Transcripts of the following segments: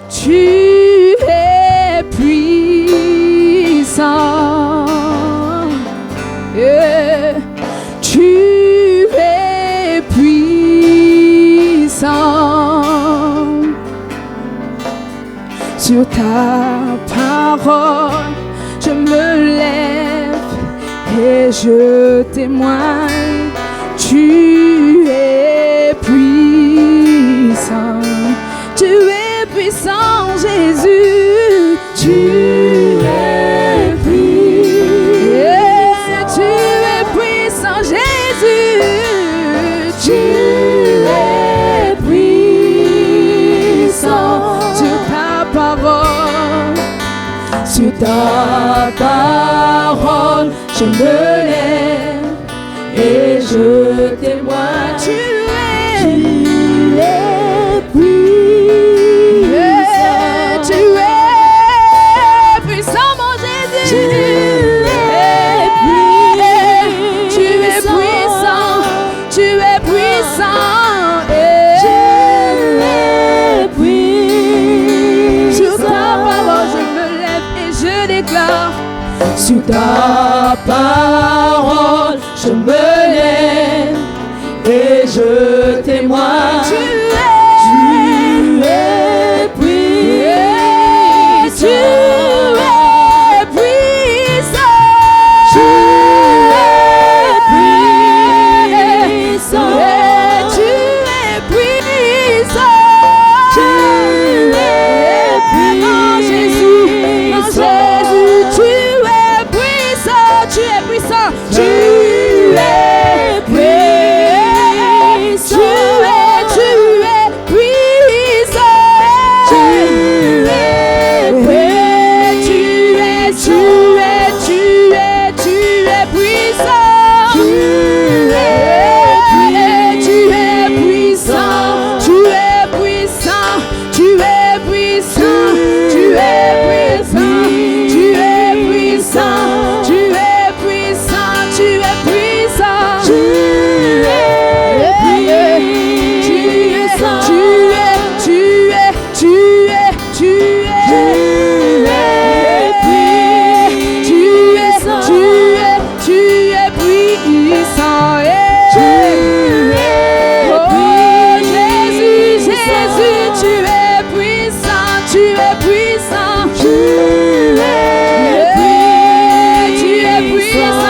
Tu es puissant. Yeah. Tu es puissant. Sur ta parole, je me lève et je témoigne. Tu es puissant. Tu es puissant, Jésus. Tu es puissant. Yeah, tu es puissant, Jésus. Tu es puissant. Sur ta parole, sur ta parole, je me lève et je témoigne. Tu es puissant, mon Jésus. Tu es puissant. Tu es puissant. Sur ta parole, je me lève et je déclare. Sur ta parole, je me lève et je témoigne. Tu es puissant. Tu es puissant. Tu es puissant. Tu es puissant.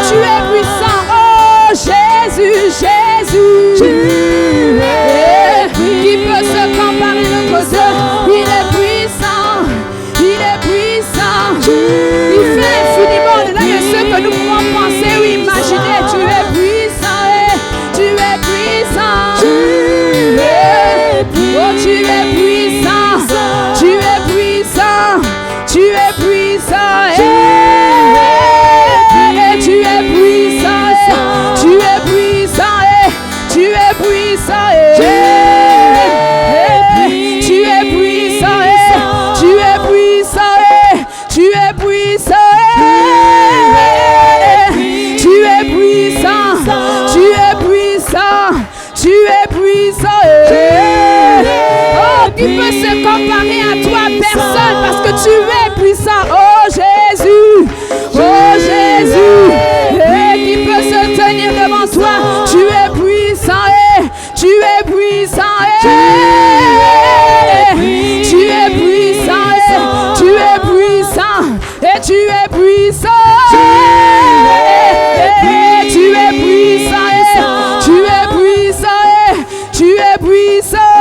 Tu es puissant. Jésus, Jésus, tu es puissant. Tu es puissant. Tu es puissant.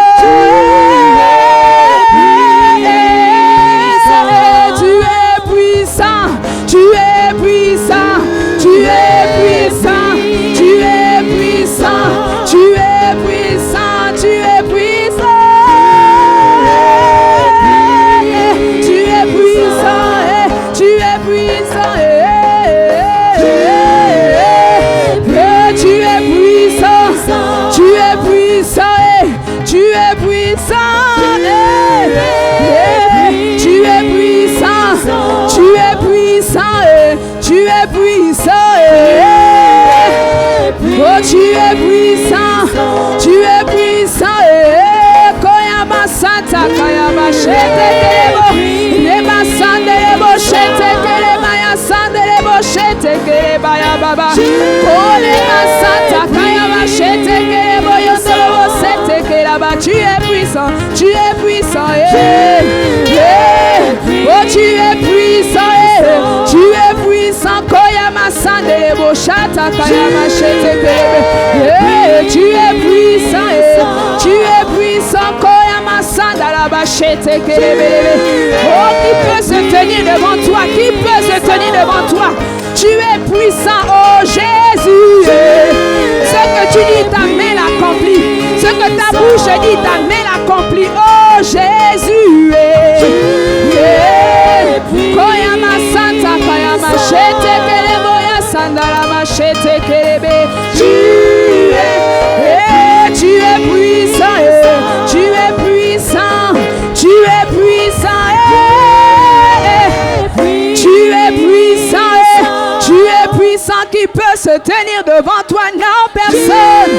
puissant. Tu es puissant. Tu es puissant. Tu es puissant. Oh, tu es puissant. Tu es puissant. Koyama Santa Kayama Shete Kelebo. Nema Sandelebo Shete Kelemaya Sandelebo Shete Kelebaya Baba. Kolema Santa Kayama Shete Kelebo Yondolobo Shete Kelaba. Tu es puissant. Tu es puissant. Oh, tu es puissant. Tu es puissant. Koyama Sandelebo Shata Kayama Shete Kelebe. Tu es puissant. Tu es puissant. Koyama Sandalaba Shete Kelebe. Oh, qui peut se tenir devant toi? Qui peut se tenir devant toi? Tu es puissant, oh Jésus. Ce que tu dis, ta main l'accomplit. Ce que ta bouche dit, ta main l'accomplit, oh Jésus. Koyama Santa Koyama Shete Kelebo Ya Sandalaba Shete Kelebe. Tu es puissant, tu es puissant, tu es puissant, tu es puissant, tu es puissant. Qui peut se tenir devant toi? Non, personne.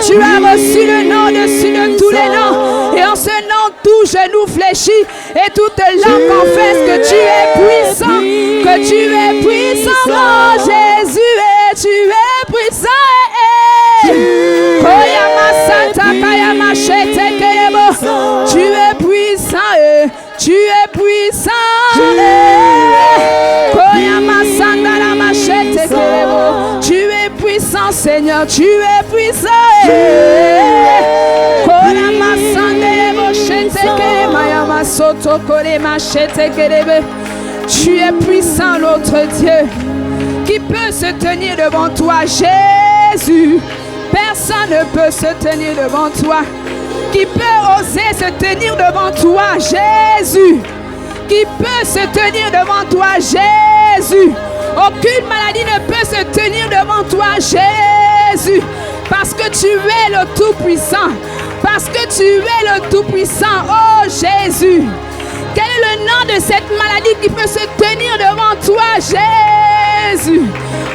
Tu as reçu le nom dessus de tous les noms, et en ce nom tout genou fléchit et toute langue confesse que tu es puissant, que tu es puissant, mon Jésus, et tu es puissant. Koyama Santa Kayama Shete Kelebo. Tu es puissant, tu es puissant. Koyama Santa Lama Shete Kelebo. Tu es puissant, Seigneur, tu es puissant. Koyama Santa Shete Kelebo Yama Soto Kolema Shete Kelebe. Tu es puissant, l'autre Dieu. Qui peut se tenir devant toi, Jésus? Personne ne peut se tenir devant toi. Qui peut oser se tenir devant toi, Jésus? Qui peut se tenir devant toi, Jésus? Aucune maladie ne peut se tenir devant toi, Jésus. Parce que tu es le Tout-Puissant. Parce que tu es le Tout-Puissant, oh Jésus. Quel est le nom de cette maladie qui peut se tenir devant toi, Jésus?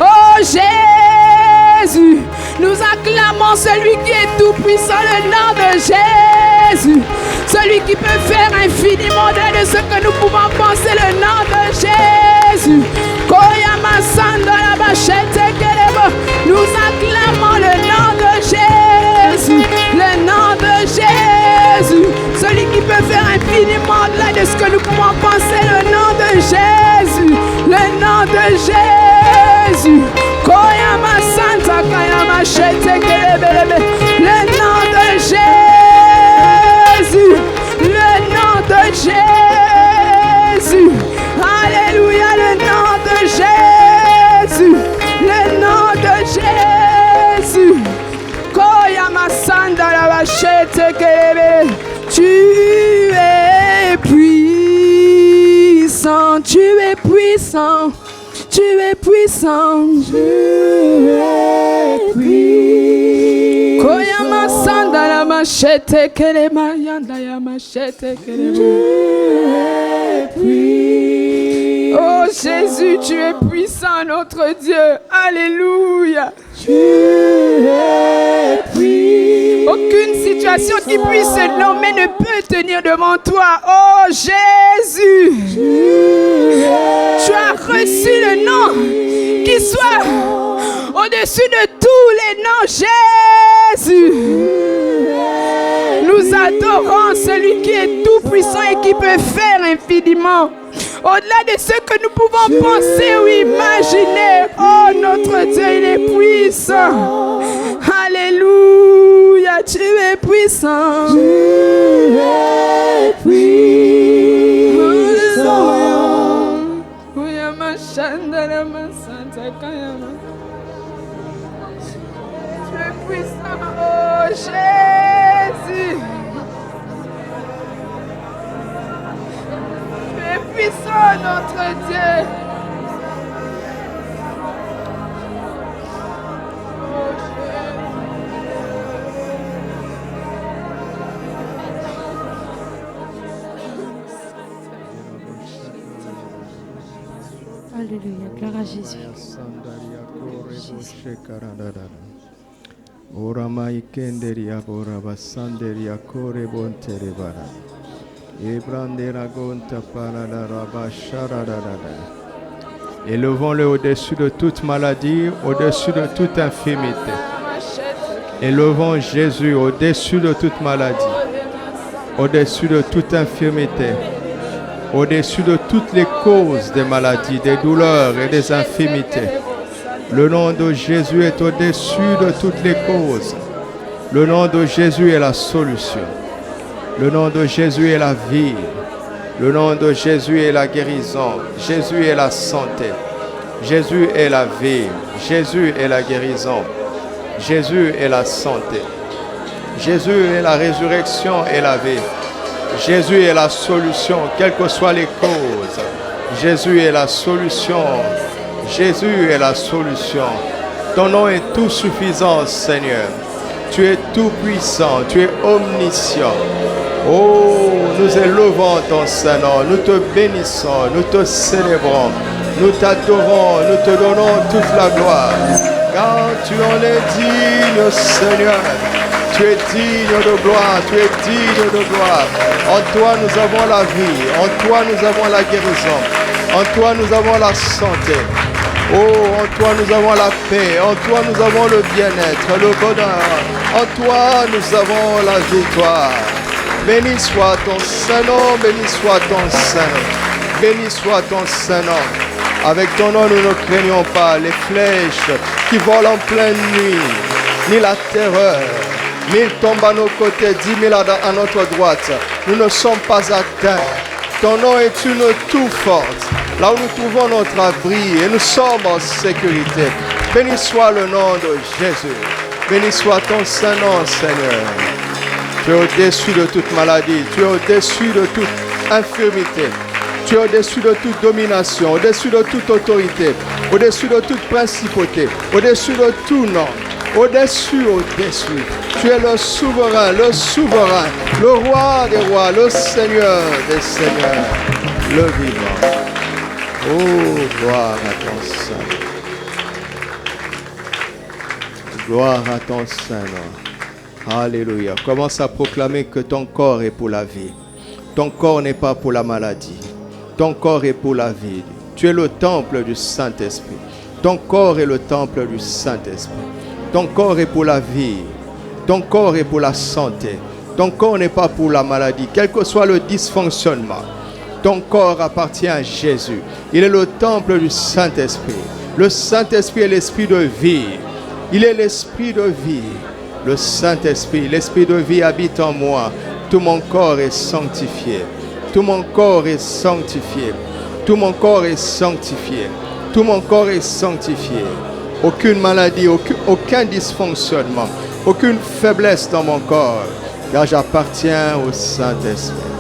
Oh Jésus. Nous acclamons celui qui est tout puissant, le nom de Jésus. Celui qui peut faire infiniment de ce que nous pouvons penser, le nom de Jésus. Koyama Sandalaba Shete Kelebo. Nous acclamons le nom de Jésus. Le nom de Jésus. Celui qui peut faire infiniment de ce que nous pouvons penser, le nom de Jésus. Le nom de Jésus. Koyama Santa Kayama Shete Kelebe. Le nom de Jésus. Le nom de Jésus. Alléluia, le nom de Jésus. Le nom de Jésus. Koyama Santa Lava Shete Kelebe. Tu es puissant. Tu es puissant. Tu es puissant, tu es puissant. Koyama Sandala Machete Kelema Yandaya Machete Kelema. Tu es puissant. Oh Jésus, tu es puissant, notre Dieu. Alléluia. Tu es puissant. Aucune situation qui puisse se nommer ne peut tenir devant toi. Oh Jésus. Tu as reçu le nom qui soit au-dessus de tous les noms, Jésus. Nous adorons celui qui est tout puissant et qui peut faire infiniment au-delà de ce que nous pouvons penser ou imaginer. Oh, notre Dieu, il est puissant. Alléluia, tu es puissant. Tu es puissant. Tu es puissant, oh Jésus. Tu es puissant, notre Dieu. Oh Jésus. Alléluia. Gloire à Jésus. Élevons-le au-dessus de toute maladie, au-dessus de toute infirmité. Élevons Jésus au-dessus de toute maladie, au-dessus de toute infirmité, au-dessus de toutes les causes des maladies, des douleurs et des infirmités. Le nom de Jésus est au-dessus de toutes les causes. Le nom de Jésus est la solution. Le nom de Jésus est la vie. Le nom de Jésus est la guérison. Jésus est la santé. Jésus est la vie. Jésus est la guérison. Jésus est la santé. Jésus est la résurrection et la vie. Jésus est la solution, quelles que soient les causes. Jésus est la solution. Jésus est la solution. Ton nom est tout suffisant, Seigneur. Tu es tout puissant, tu es omniscient. Oh, nous élevons ton Saint-Nom, nous te bénissons, nous te célébrons, nous t'adorons, nous te donnons toute la gloire. Car tu en es digne, Seigneur. Tu es digne de gloire, tu es digne de gloire. En toi nous avons la vie, en toi nous avons la guérison, en toi nous avons la santé. Oh, en toi nous avons la paix, en toi nous avons le bien-être, le bonheur. En toi nous avons la victoire. Béni soit ton Saint-Nom, béni soit ton Saint-Nom, béni soit ton Saint-Nom. Avec ton nom nous ne craignons pas les flèches qui volent en pleine nuit, ni la terreur. 1000 tombent à nos côtés, 10 000 à notre droite. Nous ne sommes pas atteints. Ton nom est une tour forte, là où nous trouvons notre abri et nous sommes en sécurité. Béni soit le nom de Jésus. Béni soit ton Saint-Nom, Seigneur. Tu es au-dessus de toute maladie. Tu es au-dessus de toute infirmité. Tu es au-dessus de toute domination, au-dessus de toute autorité, au-dessus de toute principauté, au-dessus de tout nom. Au-dessus. Tu es le souverain, le roi des rois, le Seigneur des seigneurs, le vivant. Oh, gloire à ton Saint. Gloire à ton Saint. Alléluia. Commence à proclamer que ton corps est pour la vie. Ton corps n'est pas pour la maladie. Ton corps est pour la vie. Tu es le temple du Saint-Esprit. Ton corps est le temple du Saint-Esprit. Ton corps est pour la vie. Ton corps est pour la santé. Ton corps n'est pas pour la maladie, quel que soit le dysfonctionnement. Ton corps appartient à Jésus. Il est le temple du Saint-Esprit. Le Saint-Esprit est l'esprit de vie. Il est l'esprit de vie. Le Saint-Esprit, l'esprit de vie habite en moi. Tout mon corps est sanctifié. Tout mon corps est sanctifié. Tout mon corps est sanctifié. Tout mon corps est sanctifié. Aucune maladie, aucun dysfonctionnement, aucune faiblesse dans mon corps, car j'appartiens au Saint-Esprit.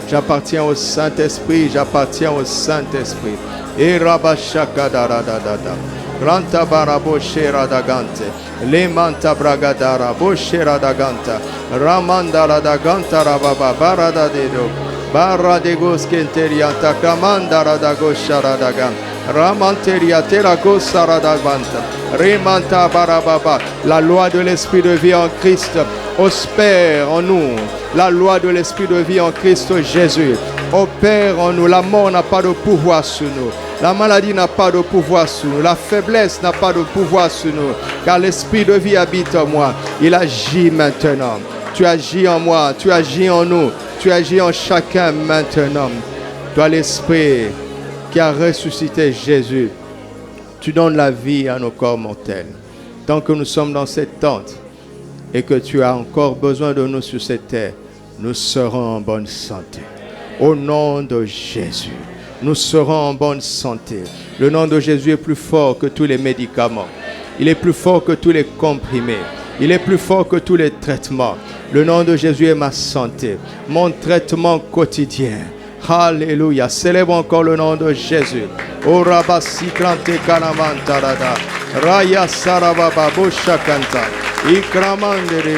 J'appartiens au Saint-Esprit, j'appartiens au Saint-Esprit. Et rabashakadaradadada. Ranta barabo sheradagante. Lemanta bragadara bo sheradaganta. Ramanda radaganta rababa baradadedo. Baradegos kenterianta kamanda radagosharadagan. Ramanteria terago saradavanta. Remanta barababa. La loi de l'esprit de vie en Christ opère en nous. La loi de l'esprit de vie en Christ Jésus opère en nous. La mort n'a pas de pouvoir sur nous. La maladie n'a pas de pouvoir sur nous. La faiblesse n'a pas de pouvoir sur nous. Car l'esprit de vie habite en moi. Il agit maintenant. Tu agis en moi. Tu agis en nous. Tu agis en chacun maintenant. Toi l'esprit qui a ressuscité Jésus, tu donnes la vie à nos corps mortels. Tant que nous sommes dans cette tente et que tu as encore besoin de nous sur cette terre, nous serons en bonne santé. Au nom de Jésus, nous serons en bonne santé. Le nom de Jésus est plus fort que tous les médicaments. Il est plus fort que tous les comprimés. Il est plus fort que tous les traitements. Le nom de Jésus est ma santé, mon traitement quotidien. Alléluia. Célèbre encore le nom de Jésus. O rabasi krante kanamantarada. Raya sarababa boshakanta. Ikramande re.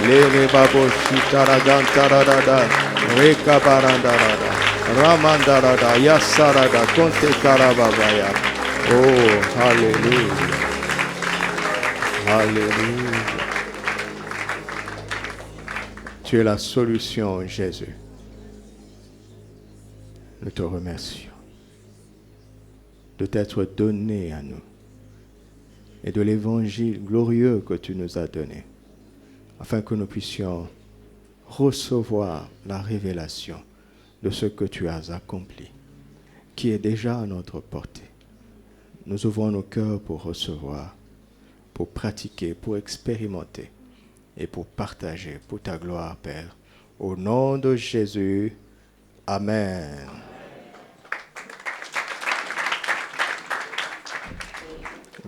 Lele babo shitaragantarada. Reka barandarada. Ramandarada, Yasarada, Conte Karababaya. Oh, Alléluia. Alléluia. Tu es la solution, Jésus. Nous te remercions de t'être donné à nous et de l'évangile glorieux que tu nous as donné, afin que nous puissions recevoir la révélation de ce que tu as accompli, qui est déjà à notre portée. Nous ouvrons nos cœurs pour recevoir, pour pratiquer, pour expérimenter et pour partager pour ta gloire, Père. Au nom de Jésus, Amen.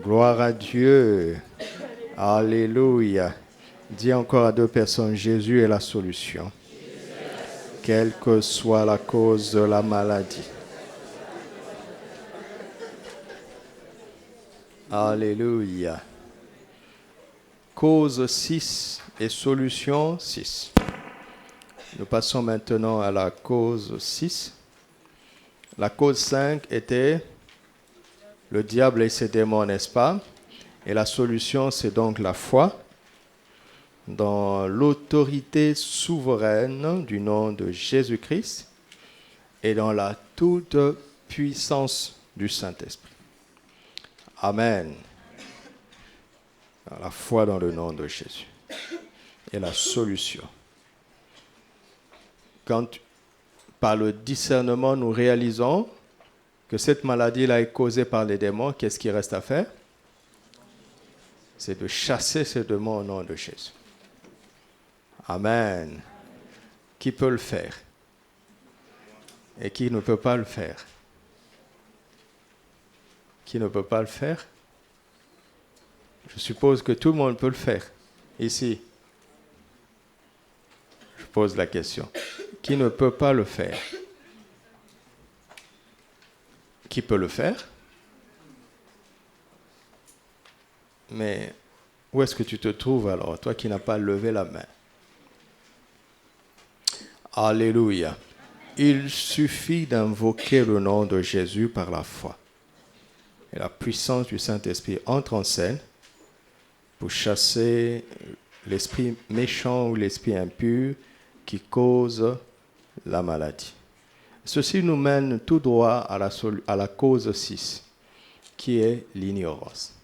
Gloire à Dieu. Alléluia. Dis encore à deux personnes, Jésus est la solution. Quelle que soit la cause de la maladie. Alléluia. Cause 6 et solution 6. Nous passons maintenant à la cause 6. La cause 5 était le diable et ses démons, n'est-ce pas? Et la solution, c'est donc la foi dans l'autorité souveraine du nom de Jésus-Christ et dans la toute puissance du Saint-Esprit. Amen. La foi dans le nom de Jésus est la solution. Quand par le discernement nous réalisons que cette maladie-là est causée par les démons, qu'est-ce qu'il reste à faire? C'est de chasser ces démons au nom de Jésus. Amen. Qui peut le faire? Et qui ne peut pas le faire? Qui ne peut pas le faire? Je suppose que tout le monde peut le faire. Ici. Je pose la question. Qui ne peut pas le faire? Qui peut le faire? Mais où est-ce que tu te trouves alors, toi qui n'as pas levé la main? Alléluia. Il suffit d'invoquer le nom de Jésus par la foi. Et la puissance du Saint-Esprit entre en scène pour chasser l'esprit méchant ou l'esprit impur qui cause la maladie. Ceci nous mène tout droit à la cause 6, qui est l'ignorance.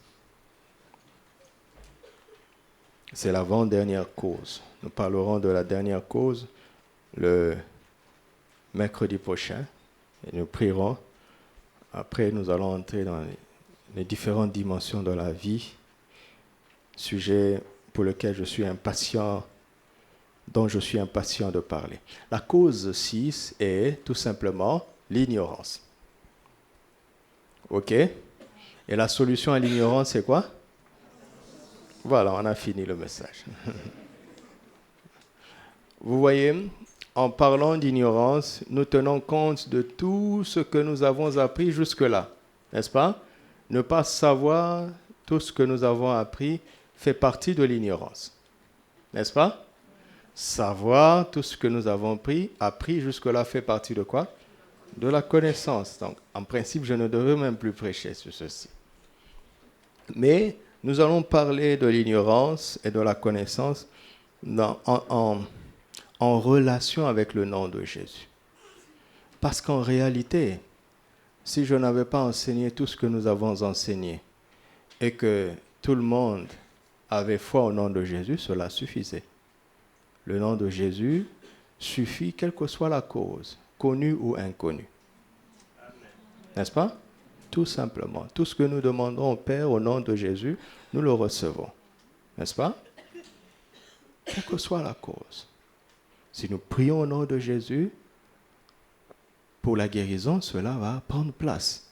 C'est l'avant-dernière cause. Nous parlerons de la dernière cause le mercredi prochain et nous prierons. Après, nous allons entrer dans les différentes dimensions de la vie, sujet pour lequel je suis impatient, dont je suis impatient de parler. La cause 6 est tout simplement l'ignorance. OK? Et la solution à l'ignorance, c'est quoi? Voilà, on a fini le message. Vous voyez, en parlant d'ignorance, nous tenons compte de tout ce que nous avons appris jusque-là, n'est-ce pas? Ne pas savoir tout ce que nous avons appris fait partie de l'ignorance, n'est-ce pas? Savoir tout ce que nous avons appris jusque-là fait partie de quoi? De la connaissance. Donc, en principe, je ne devrais même plus prêcher sur ceci. Mais nous allons parler de l'ignorance et de la connaissance en relation avec le nom de Jésus. Parce qu'en réalité, si je n'avais pas enseigné tout ce que nous avons enseigné et que tout le monde avait foi au nom de Jésus, cela suffisait. Le nom de Jésus suffit, quelle que soit la cause, connue ou inconnue. N'est-ce pas? Tout simplement. Tout ce que nous demandons au Père au nom de Jésus, nous le recevons. N'est-ce pas? Quelle que soit la cause. Si nous prions au nom de Jésus, pour la guérison, cela va prendre place.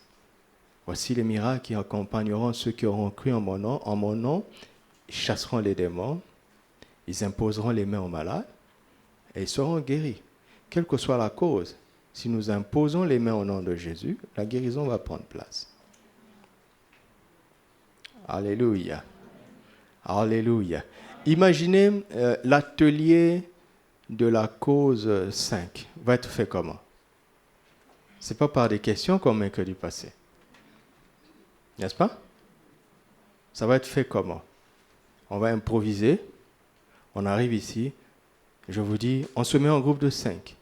Voici les miracles qui accompagneront ceux qui auront cru en mon nom. En mon nom, ils chasseront les démons, ils imposeront les mains aux malades et ils seront guéris. Quelle que soit la cause, si nous imposons les mains au nom de Jésus, la guérison va prendre place. Alléluia. Alléluia. Imaginez l'atelier de la cause 5 va être fait comment? Ce n'est pas par des questions comme mercredi passé. N'est-ce pas? Ça va être fait comment? On va improviser. On arrive ici. Je vous dis, on se met en groupe de 5.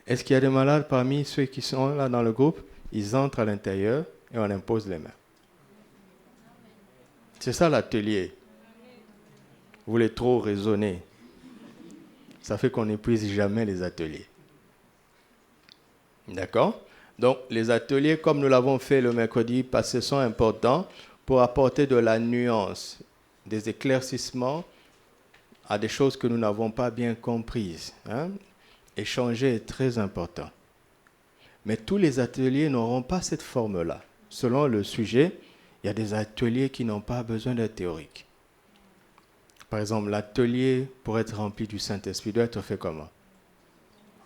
Est-ce qu'il y a des malades parmi ceux qui sont là dans le groupe? Ils entrent à l'intérieur et on impose les mains. C'est ça l'atelier. Vous voulez trop raisonner. Ça fait qu'on n'épuise jamais les ateliers. D'accord? Donc, les ateliers, comme nous l'avons fait le mercredi passé, sont importants pour apporter de la nuance, des éclaircissements à des choses que nous n'avons pas bien comprises. Échanger est très important. Mais tous les ateliers n'auront pas cette forme-là. Selon le sujet, il y a des ateliers qui n'ont pas besoin d'être théoriques. Par exemple, l'atelier pour être rempli du Saint-Esprit doit être fait comment?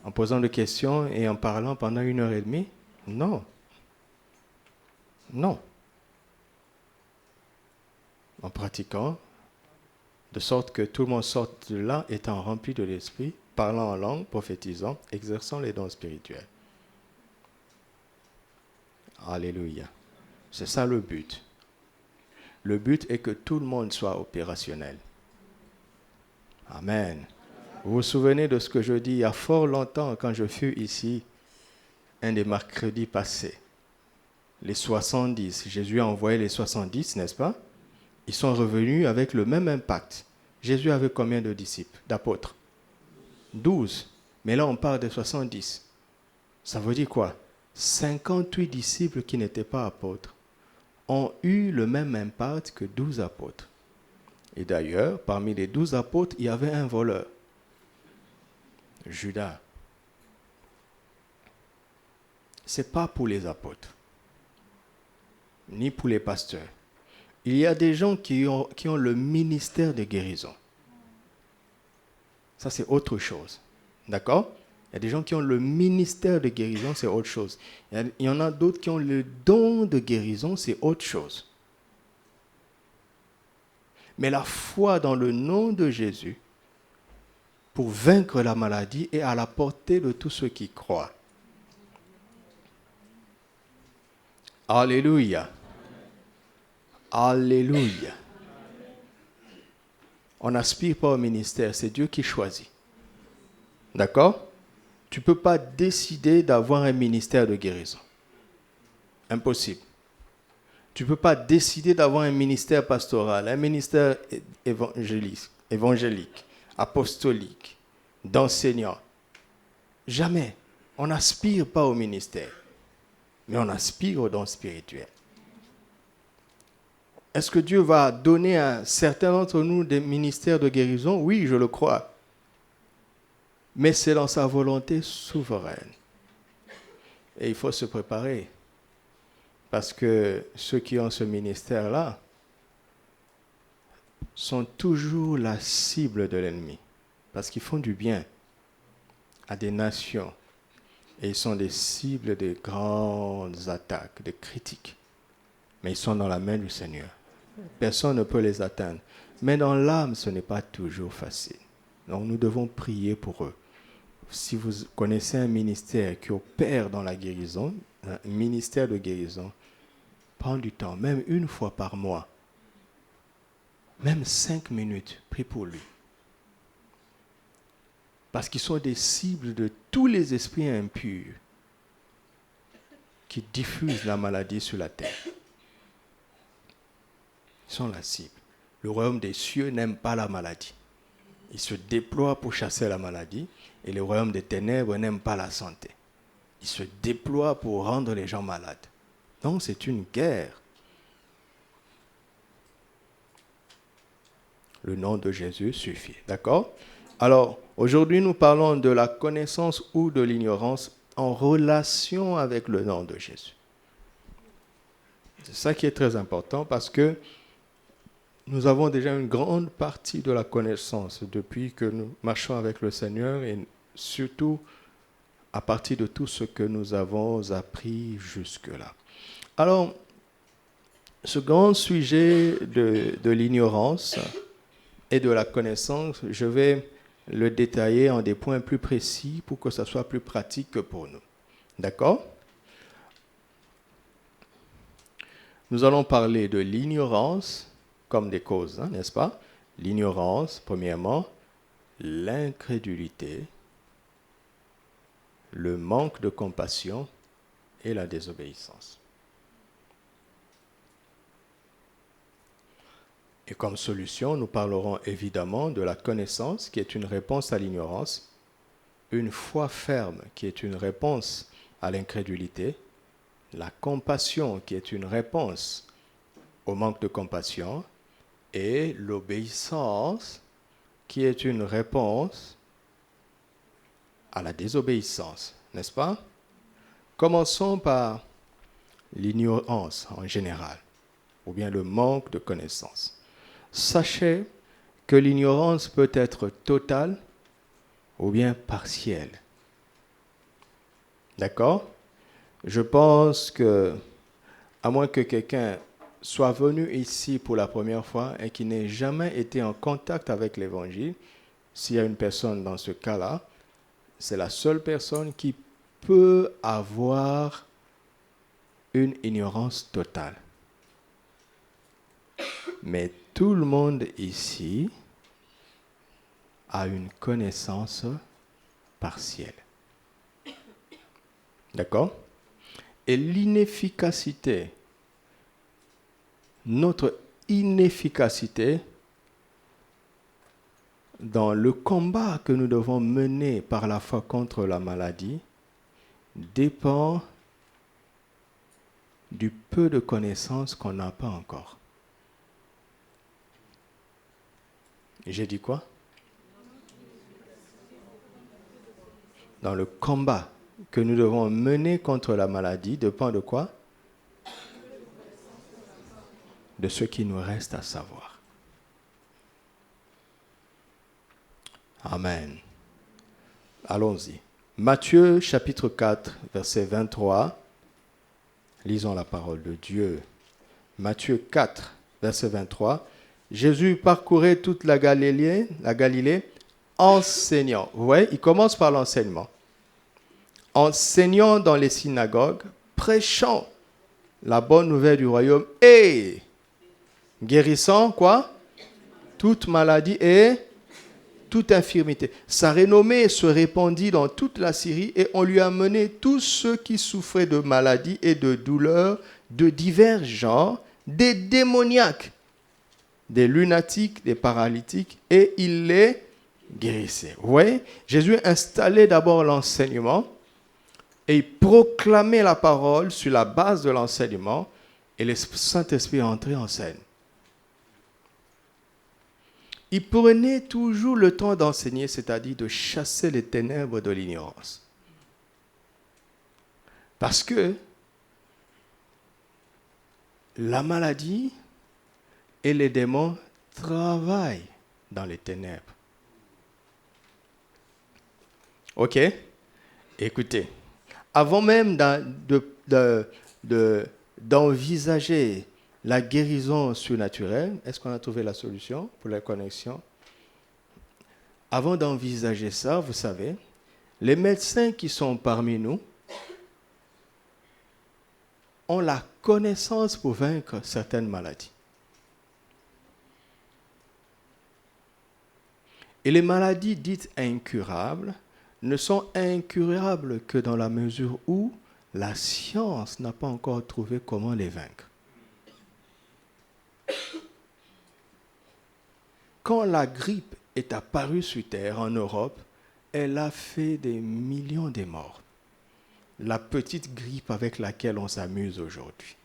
En posant des questions et en parlant pendant 1h30? Non. Non. En pratiquant, de sorte que tout le monde sorte de là étant rempli de l'Esprit, parlant en langue, prophétisant, exerçant les dons spirituels. Alléluia. C'est ça le but. Le but est que tout le monde soit opérationnel. Amen. Vous vous souvenez de ce que je dis il y a fort longtemps quand je fus ici, un des mercredis passés. Les 70. Jésus a envoyé les 70, n'est-ce pas? Ils sont revenus avec le même impact. Jésus avait combien de disciples, d'apôtres? 12. Mais là, on parle de 70. Ça veut dire quoi? 58 disciples qui n'étaient pas apôtres ont eu le même impact que 12 apôtres. Et d'ailleurs, parmi les 12 apôtres, il y avait un voleur. Judas. Ce n'est pas pour les apôtres, ni pour les pasteurs. Il y a des gens qui ont le ministère de guérison. Ça, c'est autre chose. D'accord? Il y a des gens qui ont le ministère de guérison, c'est autre chose. Il y en a d'autres qui ont le don de guérison, c'est autre chose. Mais la foi dans le nom de Jésus, pour vaincre la maladie, est à la portée de tous ceux qui croient. Alléluia. Alléluia. On n'aspire pas au ministère, c'est Dieu qui choisit. D'accord? Tu ne peux pas décider d'avoir un ministère de guérison. Impossible. Tu ne peux pas décider d'avoir un ministère pastoral, un ministère évangélique, apostolique, d'enseignant. Jamais. On n'aspire pas au ministère, mais on aspire au don spirituel. Est-ce que Dieu va donner à certains d'entre nous des ministères de guérison? Oui, je le crois. Mais c'est dans sa volonté souveraine. Et il faut se préparer. Parce que ceux qui ont ce ministère-là sont toujours la cible de l'ennemi. Parce qu'ils font du bien à des nations. Et ils sont des cibles de grandes attaques, de critiques. Mais ils sont dans la main du Seigneur. Personne ne peut les atteindre. Mais dans l'âme, ce n'est pas toujours facile. Donc nous devons prier pour eux. Si vous connaissez un ministère qui opère dans la guérison, un ministère de guérison, prends du temps, même une fois par mois, même 5 minutes, prie pour lui. Parce qu'ils sont des cibles de tous les esprits impurs qui diffusent la maladie sur la terre. Ils sont la cible. Le royaume des cieux n'aime pas la maladie. Il se déploie pour chasser la maladie et le royaume des ténèbres n'aime pas la santé. Il se déploie pour rendre les gens malades. Donc c'est une guerre. Le nom de Jésus suffit. D'accord? Alors, aujourd'hui, nous parlons de la connaissance ou de l'ignorance en relation avec le nom de Jésus. C'est ça qui est très important parce que nous avons déjà une grande partie de la connaissance depuis que nous marchons avec le Seigneur et surtout à partir de tout ce que nous avons appris jusque-là. Alors, ce grand sujet de l'ignorance et de la connaissance, je vais le détailler en des points plus précis pour que ça soit plus pratique pour nous. D'accord? Nous allons parler de l'ignorance comme des causes, n'est-ce pas? L'ignorance, premièrement, l'incrédulité, le manque de compassion et la désobéissance. Et comme solution, nous parlerons évidemment de la connaissance qui est une réponse à l'ignorance, une foi ferme qui est une réponse à l'incrédulité, la compassion qui est une réponse au manque de compassion et l'obéissance qui est une réponse à la désobéissance, n'est-ce pas? Commençons par l'ignorance en général, ou bien le manque de connaissance. Sachez que l'ignorance peut être totale ou bien partielle. D'accord? Je pense que, à moins que quelqu'un soit venu ici pour la première fois et qui n'ait jamais été en contact avec l'Évangile, s'il y a une personne dans ce cas-là, c'est la seule personne qui peut avoir une ignorance totale. Mais tout le monde ici a une connaissance partielle. D'accord? Et l'inefficacité, notre inefficacité dans le combat que nous devons mener par la foi contre la maladie dépend du peu de connaissances qu'on n'a pas encore. J'ai dit quoi? Dans le combat que nous devons mener contre la maladie dépend de quoi? De ce qui nous reste à savoir. Amen. Allons-y. Matthieu chapitre 4, verset 23. Lisons la parole de Dieu. Matthieu 4, verset 23. Jésus parcourait toute la Galilée enseignant. Vous voyez, il commence par l'enseignement. Enseignant dans les synagogues, prêchant la bonne nouvelle du royaume et guérissant quoi? Toute maladie et toute infirmité. Sa renommée se répandit dans toute la Syrie et on lui a amené tous ceux qui souffraient de maladies et de douleurs de divers genres, des démoniaques, des lunatiques, des paralytiques, et il les guérissait. Vous voyez, Jésus installait d'abord l'enseignement et il proclamait la parole sur la base de l'enseignement et le Saint-Esprit entrait en scène. Il prenait toujours le temps d'enseigner, c'est-à-dire de chasser les ténèbres de l'ignorance. Parce que la maladie et les démons travaillent dans les ténèbres. Ok? Écoutez, avant même d'envisager la guérison surnaturelle, est-ce qu'on a trouvé la solution pour la connexion? Avant d'envisager ça, vous savez, les médecins qui sont parmi nous ont la connaissance pour vaincre certaines maladies. Et les maladies dites incurables ne sont incurables que dans la mesure où la science n'a pas encore trouvé comment les vaincre. Quand la grippe est apparue sur Terre en Europe, elle a fait des millions de morts. La petite grippe avec laquelle on s'amuse aujourd'hui.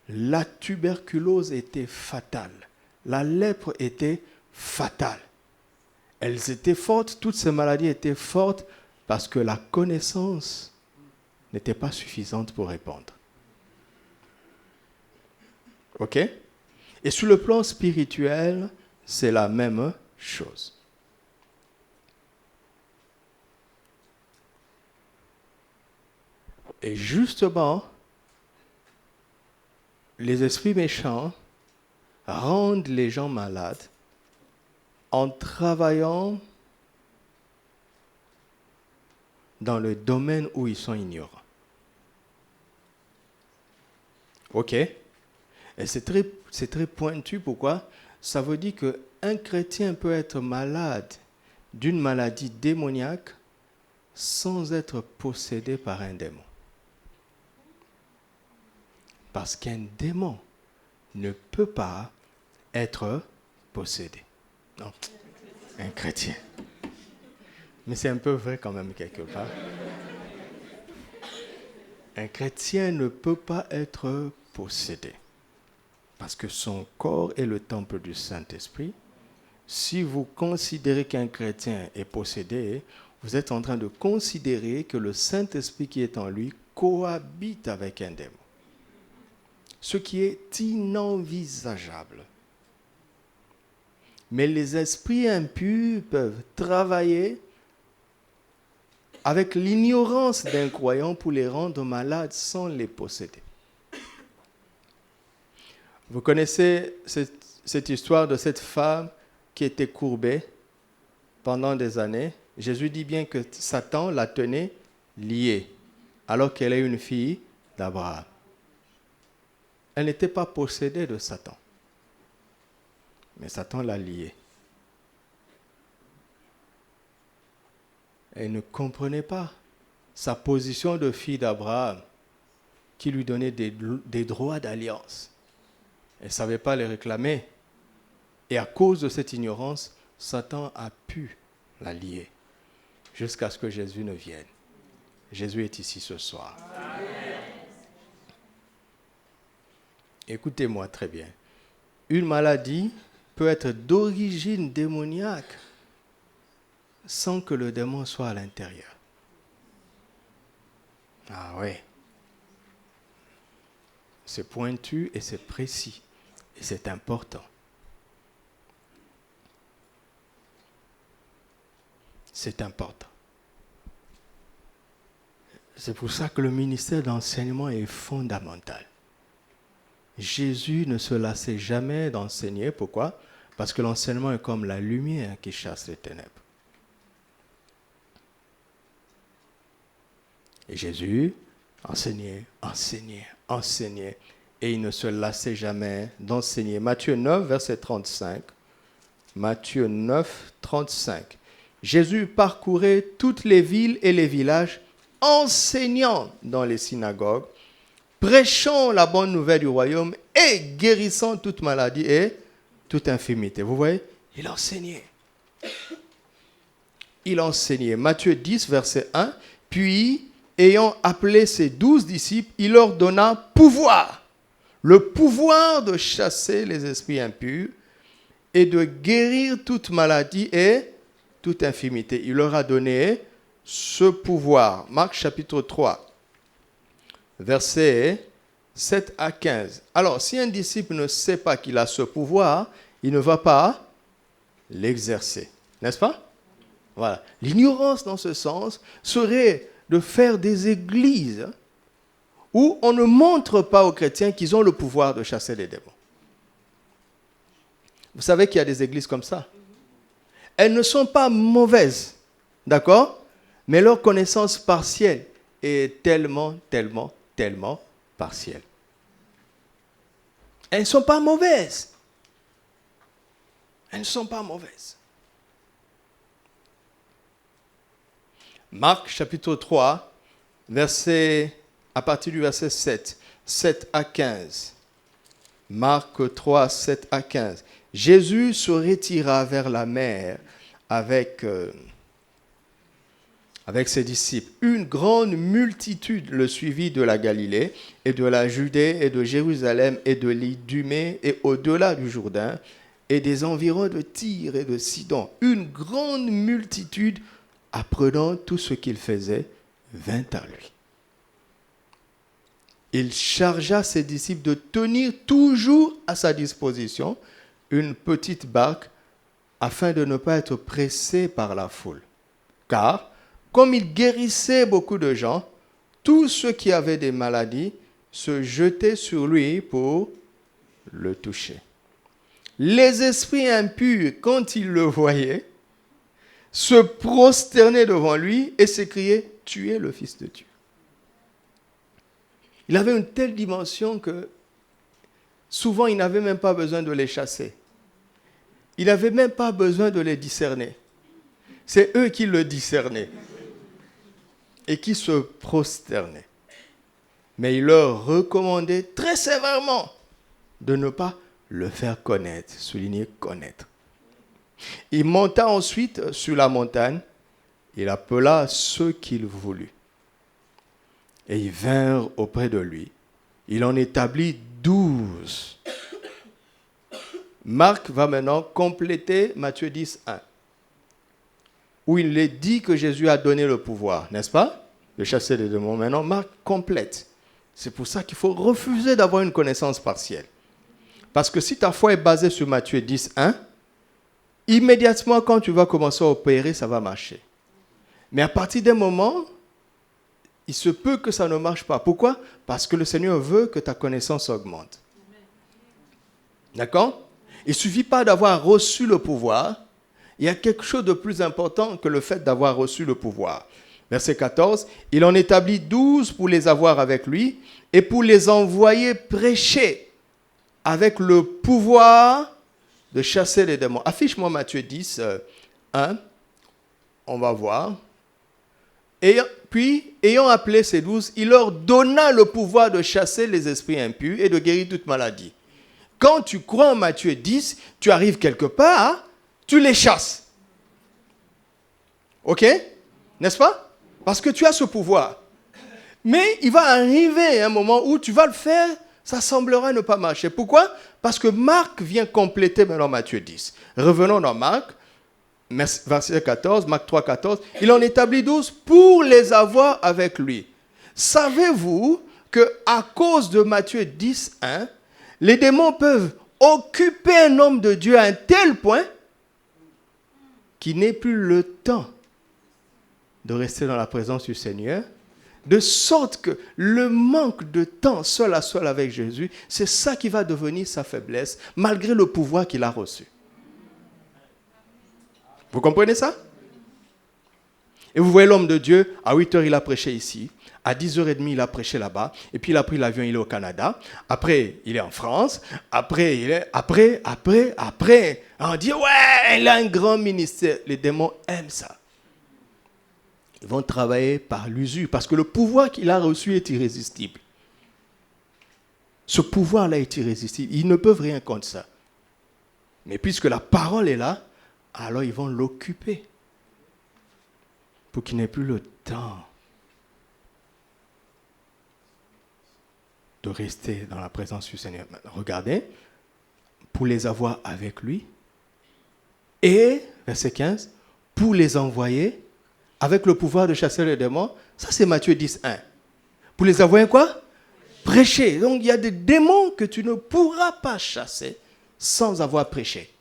La tuberculose était fatale. La lèpre était fatale. Elles étaient fortes, toutes ces maladies étaient fortes parce que la connaissance n'était pas suffisante pour répondre. Ok? Et sur le plan spirituel, c'est la même chose. Et justement, les esprits méchants rendent les gens malades en travaillant dans le domaine où ils sont ignorants. Ok? Et c'est très pointu. Pourquoi? Ça veut dire qu'un chrétien peut être malade d'une maladie démoniaque sans être possédé par un démon. Parce qu'un démon ne peut pas être possédé. Non, un chrétien. Mais c'est un peu vrai quand même quelque part. Un chrétien ne peut pas être possédé. Parce que son corps est le temple du Saint-Esprit. Si vous considérez qu'un chrétien est possédé, vous êtes en train de considérer que le Saint-Esprit qui est en lui cohabite avec un démon. Ce qui est inenvisageable. Mais les esprits impurs peuvent travailler avec l'ignorance d'un croyant pour les rendre malades sans les posséder. Vous connaissez cette histoire de cette femme qui était courbée pendant des années. Jésus dit bien que Satan la tenait liée, alors qu'elle est une fille d'Abraham. Elle n'était pas possédée de Satan, mais Satan l'a liée. Elle ne comprenait pas sa position de fille d'Abraham qui lui donnait des droits d'alliance. Elle ne savait pas les réclamer. Et à cause de cette ignorance, Satan a pu la lier jusqu'à ce que Jésus ne vienne. Jésus est ici ce soir. Amen. Écoutez-moi très bien. Une maladie peut être d'origine démoniaque sans que le démon soit à l'intérieur. Ah oui. C'est pointu et c'est précis. Et c'est important. C'est important. C'est pour ça que le ministère d'enseignement est fondamental. Jésus ne se lassait jamais d'enseigner. Pourquoi? Parce que l'enseignement est comme la lumière qui chasse les ténèbres. Et Jésus enseignait. Et il ne se lassait jamais d'enseigner. Matthieu 9, verset 35. Matthieu 9, 35. Jésus parcourait toutes les villes et les villages, enseignant dans les synagogues, prêchant la bonne nouvelle du royaume et guérissant toute maladie et toute infirmité. Vous voyez? Il enseignait. Il enseignait. Matthieu 10, verset 1. Puis, ayant appelé ses 12 disciples, il leur donna pouvoir. Le pouvoir de chasser les esprits impurs et de guérir toute maladie et toute infirmité. Il leur a donné ce pouvoir. Marc chapitre 3, versets 7 à 15. Alors, si un disciple ne sait pas qu'il a ce pouvoir, il ne va pas l'exercer. N'est-ce pas? Voilà. L'ignorance dans ce sens serait de faire des églises où on ne montre pas aux chrétiens qu'ils ont le pouvoir de chasser les démons. Vous savez qu'il y a des églises comme ça. Elles ne sont pas mauvaises, d'accord? Mais leur connaissance partielle est tellement partielle. Elles ne sont pas mauvaises. Elles ne sont pas mauvaises. Marc chapitre 3, à partir du verset 7 à 15. Marc 3, 7 à 15. Jésus se retira vers la mer avec ses disciples. Une grande multitude le suivit de la Galilée et de la Judée et de Jérusalem et de l'Idumée et au-delà du Jourdain et des environs de Tyr et de Sidon. Une grande multitude, apprenant tout ce qu'il faisait, vint à lui. Il chargea ses disciples de tenir toujours à sa disposition une petite barque afin de ne pas être pressés par la foule. Car, comme il guérissait beaucoup de gens, tous ceux qui avaient des maladies se jetaient sur lui pour le toucher. Les esprits impurs, quand ils le voyaient, se prosternaient devant lui et s'écriaient « tu es le Fils de Dieu. Il avait une telle dimension que souvent, il n'avait même pas besoin de les chasser. Il n'avait même pas besoin de les discerner. C'est eux qui le discernaient et qui se prosternaient. Mais il leur recommandait très sévèrement de ne pas le faire connaître, souligner connaître. Il monta ensuite sur la montagne, il appela ceux qu'il voulut. Et ils vinrent auprès de lui. Il en établit 12. Marc va maintenant compléter Matthieu 10, 1, où il est dit que Jésus a donné le pouvoir, n'est-ce pas, de chasser les démons. Maintenant, Marc complète. C'est pour ça qu'il faut refuser d'avoir une connaissance partielle. Parce que si ta foi est basée sur Matthieu 10, 1, immédiatement, quand tu vas commencer à opérer, ça va marcher. Mais à partir d'un moment, il se peut que ça ne marche pas. Pourquoi? Parce que le Seigneur veut que ta connaissance augmente. D'accord? Il ne suffit pas d'avoir reçu le pouvoir. Il y a quelque chose de plus important que le fait d'avoir reçu le pouvoir. Verset 14, il en établit 12 pour les avoir avec lui et pour les envoyer prêcher avec le pouvoir de chasser les démons. Affiche-moi Matthieu 10, 1. On va voir. Et puis, ayant appelé ces 12, il leur donna le pouvoir de chasser les esprits impurs et de guérir toute maladie. Quand tu crois en Matthieu 10, tu arrives quelque part, tu les chasses. OK? N'est-ce pas? Parce que tu as ce pouvoir. Mais il va arriver un moment où tu vas le faire, ça semblera ne pas marcher. Pourquoi? Parce que Marc vient compléter maintenant Matthieu 10. Revenons dans Marc, verset 14, Marc 3, 14. Il en établit 12 pour les avoir avec lui. Savez-vous qu'à cause de Matthieu 10, 1, les démons peuvent occuper un homme de Dieu à un tel point qu'il n'ait plus le temps de rester dans la présence du Seigneur, de sorte que le manque de temps seul à seul avec Jésus, c'est ça qui va devenir sa faiblesse, malgré le pouvoir qu'il a reçu. Vous comprenez ça? Et vous voyez l'homme de Dieu, à 8h il a prêché ici, à 10h30 il a prêché là-bas, et puis il a pris l'avion, il est au Canada, après il est en France, après, on dit ouais, il a un grand ministère. Les démons aiment ça. Ils vont travailler par l'usure, parce que le pouvoir qu'il a reçu est irrésistible. Ce pouvoir-là est irrésistible. Ils ne peuvent rien contre ça. Mais puisque la parole est là, alors ils vont l'occuper pour qu'il n'ait plus le temps de rester dans la présence du Seigneur. Maintenant, regardez, pour les avoir avec lui, et, verset 15, pour les envoyer avec le pouvoir de chasser les démons. Ça, c'est Matthieu 10, 1. Pour les envoyer quoi? Prêcher. Donc, il y a des démons que tu ne pourras pas chasser sans avoir prêché.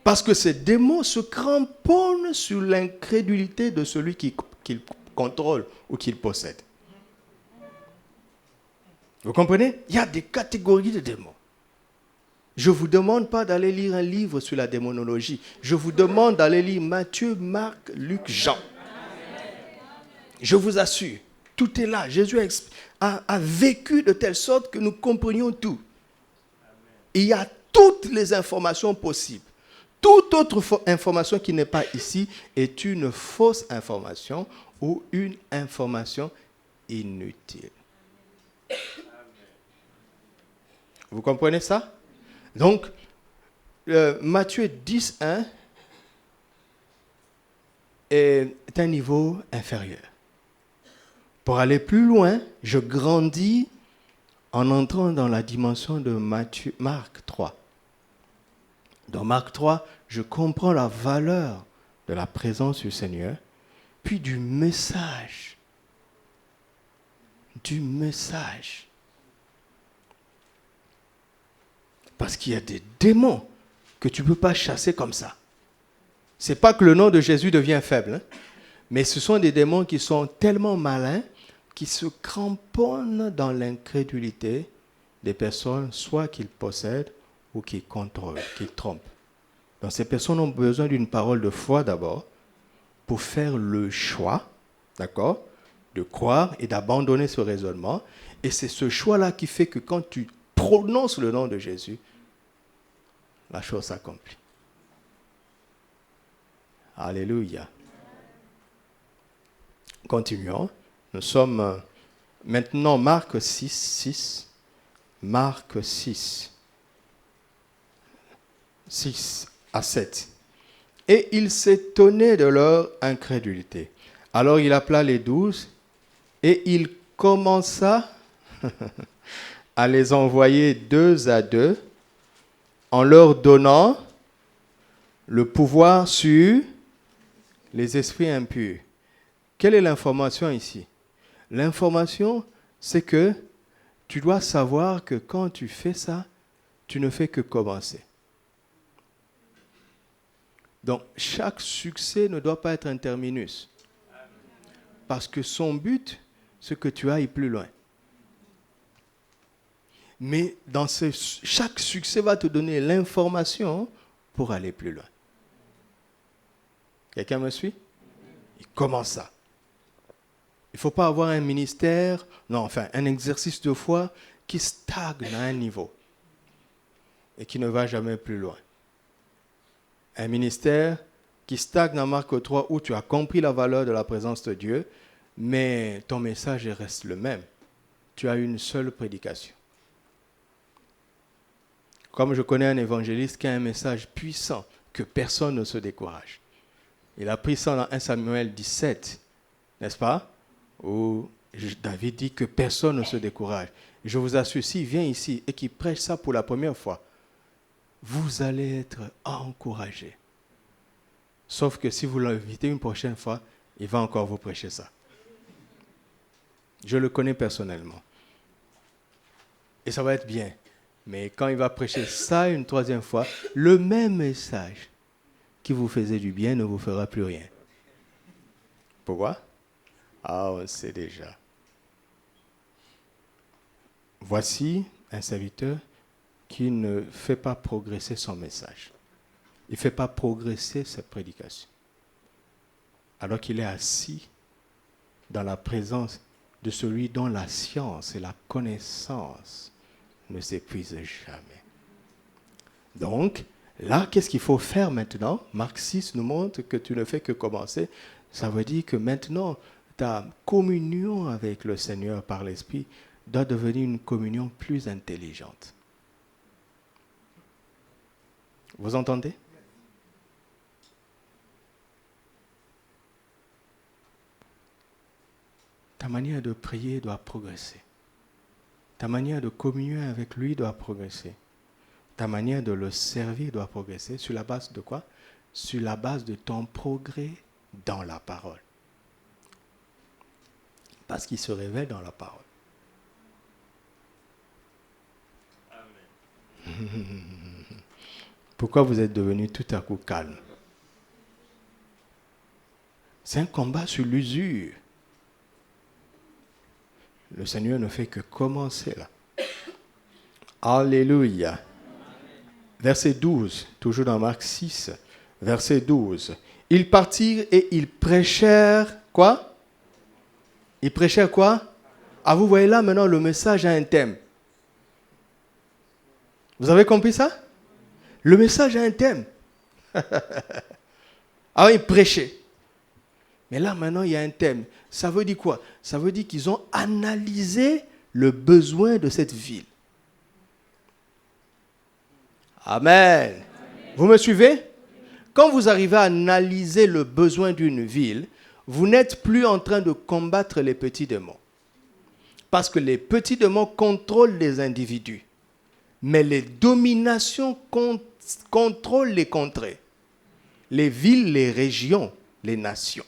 Parce que ces démons se cramponnent sur l'incrédulité de celui qu'il contrôle ou qu'il possède. Vous comprenez? Il y a des catégories de démons. Je ne vous demande pas d'aller lire un livre sur la démonologie. Je vous demande d'aller lire Matthieu, Marc, Luc, Jean. Je vous assure, tout est là. Jésus a vécu de telle sorte que nous comprenions tout. Il y a toutes les informations possibles. Toute autre information qui n'est pas ici est une fausse information ou une information inutile. Vous comprenez ça? Donc, Matthieu 10, 1 est un niveau inférieur. Pour aller plus loin, je grandis en entrant dans la dimension de Marc 3. Dans Marc 3, je comprends la valeur de la présence du Seigneur, puis du message. Du message. Parce qu'il y a des démons que tu ne peux pas chasser comme ça. Ce n'est pas que le nom de Jésus devient faible, hein, mais ce sont des démons qui sont tellement malins qui se cramponnent dans l'incrédulité des personnes, soit qu'ils possèdent ou qu'ils contrôlent, qu'ils trompent. Donc ces personnes ont besoin d'une parole de foi d'abord pour faire le choix D'accord? De croire et d'abandonner ce raisonnement. Et c'est ce choix-là qui fait que quand tu prononces le nom de Jésus, la chose s'accomplit. Alléluia. Continuons. Nous sommes maintenant Marc 6. Marc 6. 6 à 7. Et il s'étonnait de leur incrédulité. Alors il appela les 12 et il commença à les envoyer 2 à 2 en leur donnant le pouvoir sur les esprits impurs. Quelle est l'information ici? L'information, c'est que tu dois savoir que quand tu fais ça, tu ne fais que commencer. Donc, chaque succès ne doit pas être un terminus. Parce que son but, c'est que tu ailles plus loin. Mais chaque succès va te donner l'information pour aller plus loin. Quelqu'un me suit? Comment ça? Il ne faut pas avoir un ministère, un exercice de foi qui stagne à un niveau et qui ne va jamais plus loin. Un ministère qui stagne en Marc 3 où tu as compris la valeur de la présence de Dieu, mais ton message reste le même. Tu as une seule prédication. Comme je connais un évangéliste qui a un message puissant, que personne ne se décourage. Il a pris ça dans 1 Samuel 17, n'est-ce pas? Où David dit que personne ne se décourage. Je vous assure, s'il vient ici et qu'il prêche ça pour la première fois, vous allez être encouragé. Sauf que si vous l'invitez une prochaine fois, il va encore vous prêcher ça. Je le connais personnellement. Et ça va être bien. Mais quand il va prêcher ça une troisième fois, le même message qui vous faisait du bien ne vous fera plus rien. Pourquoi? Ah, on sait déjà. Voici un serviteur qui ne fait pas progresser son message. Il ne fait pas progresser sa prédication. Alors qu'il est assis dans la présence de celui dont la science et la connaissance ne s'épuisent jamais. Donc, là, qu'est-ce qu'il faut faire maintenant? Marc 6 nous montre que tu ne fais que commencer. Ça veut dire que maintenant, ta communion avec le Seigneur par l'Esprit doit devenir une communion plus intelligente. Vous entendez? Ta manière de prier doit progresser. Ta manière de communier avec lui doit progresser. Ta manière de le servir doit progresser. Sur la base de quoi? Sur la base de ton progrès dans la parole. Parce qu'il se révèle dans la parole. Amen. Pourquoi vous êtes devenu tout à coup calme? C'est un combat sur l'usure. Le Seigneur ne fait que commencer là. Alléluia. Verset 12, toujours dans Marc 6, verset 12. Ils partirent et ils prêchèrent quoi? Ils prêchèrent quoi? Ah, vous voyez là maintenant le message a un thème. Vous avez compris ça? Le message a un thème. Ah, ils prêchaient. Mais là maintenant il y a un thème. Ça veut dire quoi? Ça veut dire qu'ils ont analysé le besoin de cette ville. Amen. Amen. Vous me suivez? Quand vous arrivez à analyser le besoin d'une ville, vous n'êtes plus en train de combattre les petits démons. Parce que les petits démons contrôlent les individus. Mais les dominations contrôlent les contrées. Les villes, les régions, les nations.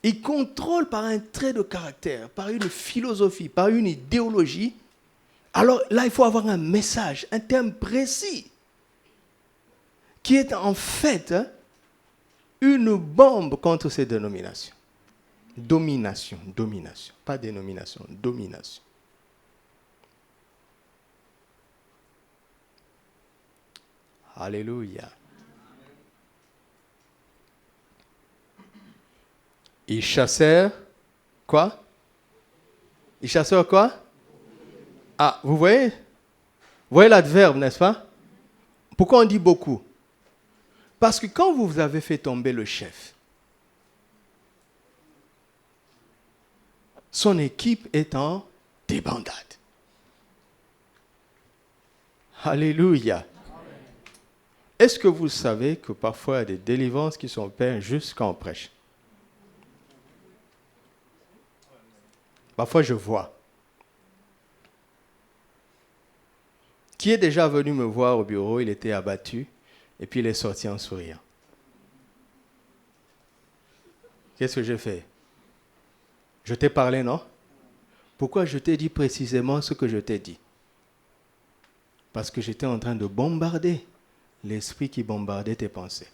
Ils contrôlent par un trait de caractère, par une philosophie, par une idéologie. Alors là, il faut avoir un message, un terme précis, qui est en fait une bombe contre ces dénominations. Domination, pas dénomination, domination. Alléluia. Ils chassèrent quoi? Ils chassèrent quoi? Ah, vous voyez? Vous voyez l'adverbe, n'est-ce pas? Pourquoi on dit beaucoup? Parce que quand vous avez fait tomber le chef, son équipe est en débandade. Alléluia. Est-ce que vous savez que parfois il y a des délivrances qui sont faites juste quand on prêche? Parfois je vois. Qui est déjà venu me voir au bureau, il était abattu et puis il est sorti en souriant. Qu'est-ce que j'ai fait? Je t'ai parlé, non? Pourquoi je t'ai dit précisément ce que je t'ai dit? Parce que j'étais en train de bombarder l'esprit qui bombardait tes pensées.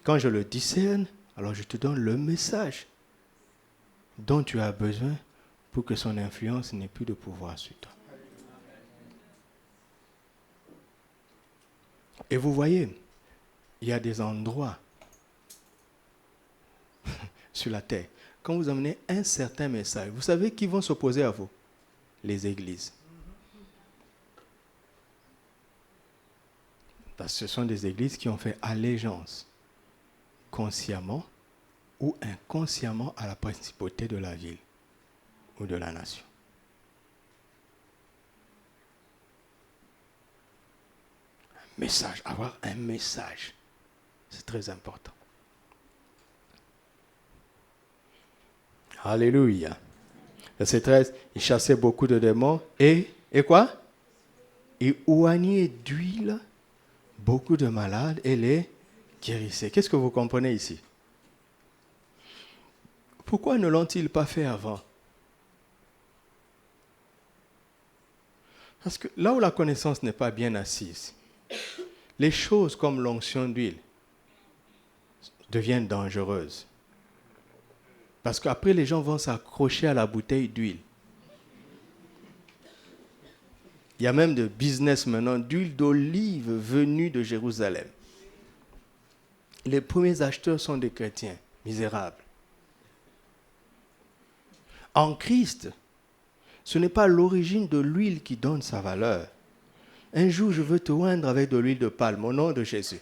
Quand je le discerne, alors je te donne le message dont tu as besoin pour que son influence n'ait plus de pouvoir sur toi. Et vous voyez, il y a des endroits sur la terre. Quand vous amenez un certain message, vous savez qui vont s'opposer à vous? Les églises. Parce que ce sont des églises qui ont fait allégeance, consciemment ou inconsciemment, à la principauté de la ville ou de la nation. Un message, avoir un message, c'est très important. Alléluia. Verset 13, il chassait beaucoup de démons et quoi? Il oignait d'huile beaucoup de malades et les guérissait. Qu'est-ce que vous comprenez ici? Pourquoi ne l'ont-ils pas fait avant? Parce que là où la connaissance n'est pas bien assise, les choses comme l'onction d'huile deviennent dangereuses. Parce qu'après, les gens vont s'accrocher à la bouteille d'huile. Il y a même de business maintenant d'huile d'olive venue de Jérusalem. Les premiers acheteurs sont des chrétiens misérables. En Christ, ce n'est pas l'origine de l'huile qui donne sa valeur. Un jour, je veux te oindre avec de l'huile de palme, au nom de Jésus.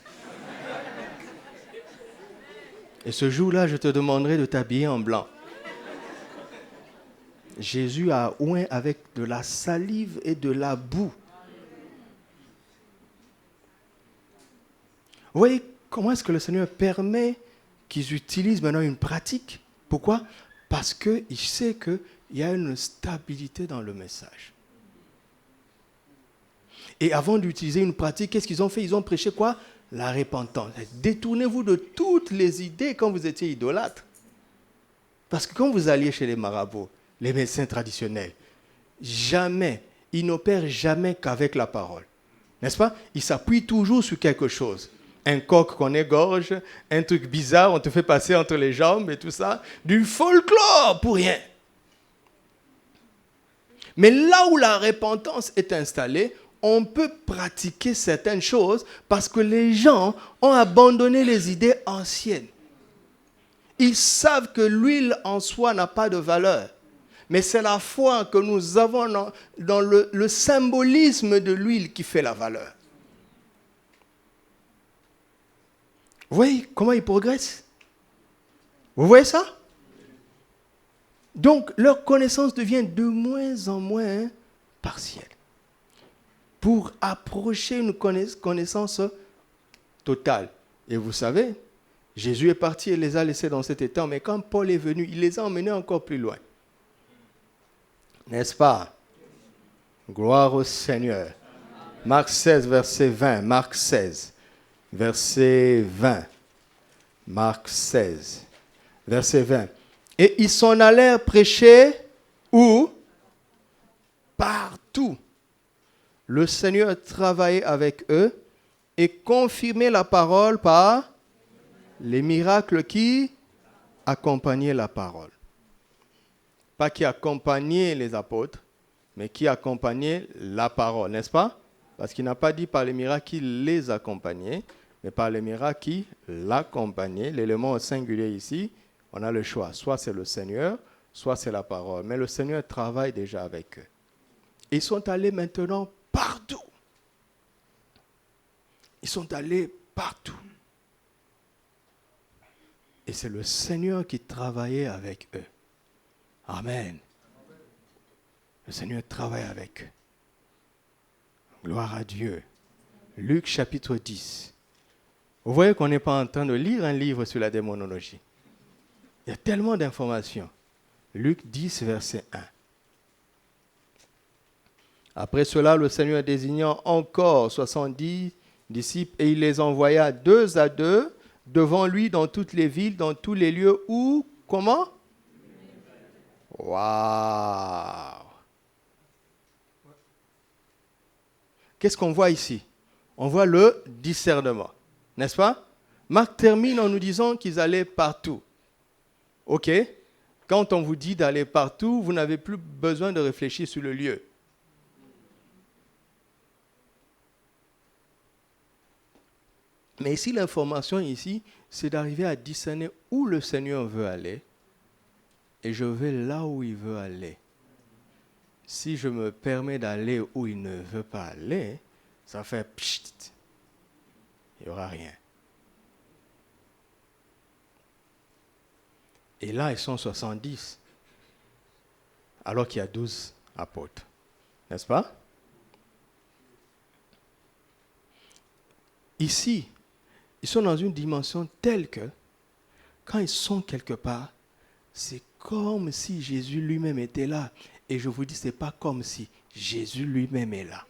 Et ce jour-là, je te demanderai de t'habiller en blanc. Jésus a oint avec de la salive et de la boue. Vous voyez comment est-ce que le Seigneur permet qu'ils utilisent maintenant une pratique? Pourquoi? Parce qu'il sait qu'il y a une stabilité dans le message. Et avant d'utiliser une pratique, qu'est-ce qu'ils ont fait? Ils ont prêché quoi? La repentance. Détournez-vous de toutes les idées quand vous étiez idolâtre. Parce que quand vous alliez chez les marabouts, les médecins traditionnels, jamais, ils n'opèrent jamais qu'avec la parole. N'est-ce pas? Ils s'appuient toujours sur quelque chose. Un coq qu'on égorge, un truc bizarre, on te fait passer entre les jambes et tout ça. Du folklore pour rien. Mais là où la repentance est installée, on peut pratiquer certaines choses parce que les gens ont abandonné les idées anciennes. Ils savent que l'huile en soi n'a pas de valeur. Mais c'est la foi que nous avons dans le symbolisme de l'huile qui fait la valeur. Vous voyez comment ils progressent? Vous voyez ça? Donc, leur connaissance devient de moins en moins partielle. Pour approcher une connaissance totale. Et vous savez, Jésus est parti et les a laissés dans cet état, mais quand Paul est venu, il les a emmenés encore plus loin. N'est-ce pas? Gloire au Seigneur. Marc 16, verset 20. Marc 16, verset 20. Marc 16, verset 20. Et ils s'en allèrent prêcher où? Partout. Le Seigneur travaillait avec eux et confirmait la parole par les miracles qui accompagnaient la parole. Pas qui accompagnaient les apôtres, mais qui accompagnaient la parole, n'est-ce pas? Parce qu'il n'a pas dit par les miracles qui les accompagnaient, mais par les miracles qui l'accompagnaient. L'élément singulier ici, On a le choix. Soit c'est le Seigneur, soit c'est la parole. Mais le Seigneur travaille déjà avec eux. Ils sont allés maintenant partout. Ils sont allés partout. Et c'est le Seigneur qui travaillait avec eux. Amen. Le Seigneur travaille avec eux. Gloire à Dieu. Luc chapitre 10. Vous voyez qu'on n'est pas en train de lire un livre sur la démonologie. Il y a tellement d'informations. Luc 10, verset 1. Après cela, le Seigneur désignant encore 70 disciples et il les envoya 2 à 2 devant lui dans toutes les villes, dans tous les lieux où, comment? Waouh! Qu'est-ce qu'on voit ici? On voit le discernement, n'est-ce pas? Marc termine en nous disant qu'ils allaient partout. Ok? Quand on vous dit d'aller partout, vous n'avez plus besoin de réfléchir sur le lieu. Mais ici, l'information ici, c'est d'arriver à discerner où le Seigneur veut aller et je vais là où il veut aller. Si je me permets d'aller où il ne veut pas aller, ça fait pchit, il n'y aura rien. Et là, ils sont 70, alors qu'il y a 12 apôtres. N'est-ce pas? Ici, ils sont dans une dimension telle que, quand ils sont quelque part, c'est comme si Jésus lui-même était là. Et je vous dis, ce n'est pas comme si Jésus lui-même est là.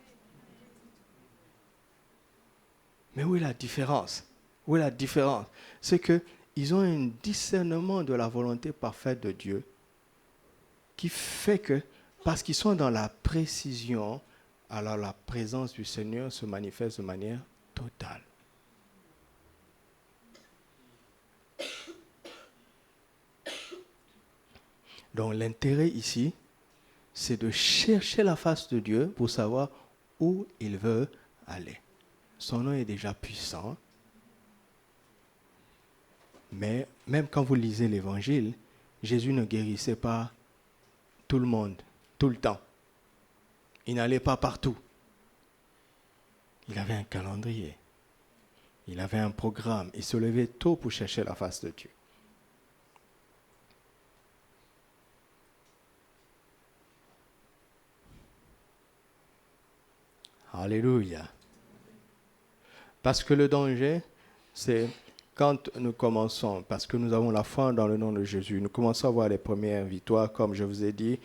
Mais où est la différence? Où est la différence? C'est qu'ils ont un discernement de la volonté parfaite de Dieu qui fait que, parce qu'ils sont dans la précision, alors la présence du Seigneur se manifeste de manière totale. Donc l'intérêt ici, c'est de chercher la face de Dieu pour savoir où il veut aller. Son nom est déjà puissant. Mais même quand vous lisez l'Évangile, Jésus ne guérissait pas tout le monde, tout le temps. Il n'allait pas partout. Il avait un calendrier. Il avait un programme. Il se levait tôt pour chercher la face de Dieu. Alléluia. Parce que le danger, c'est quand nous commençons, parce que nous avons la foi dans le nom de Jésus, nous commençons à voir les premières victoires, comme je vous ai dit,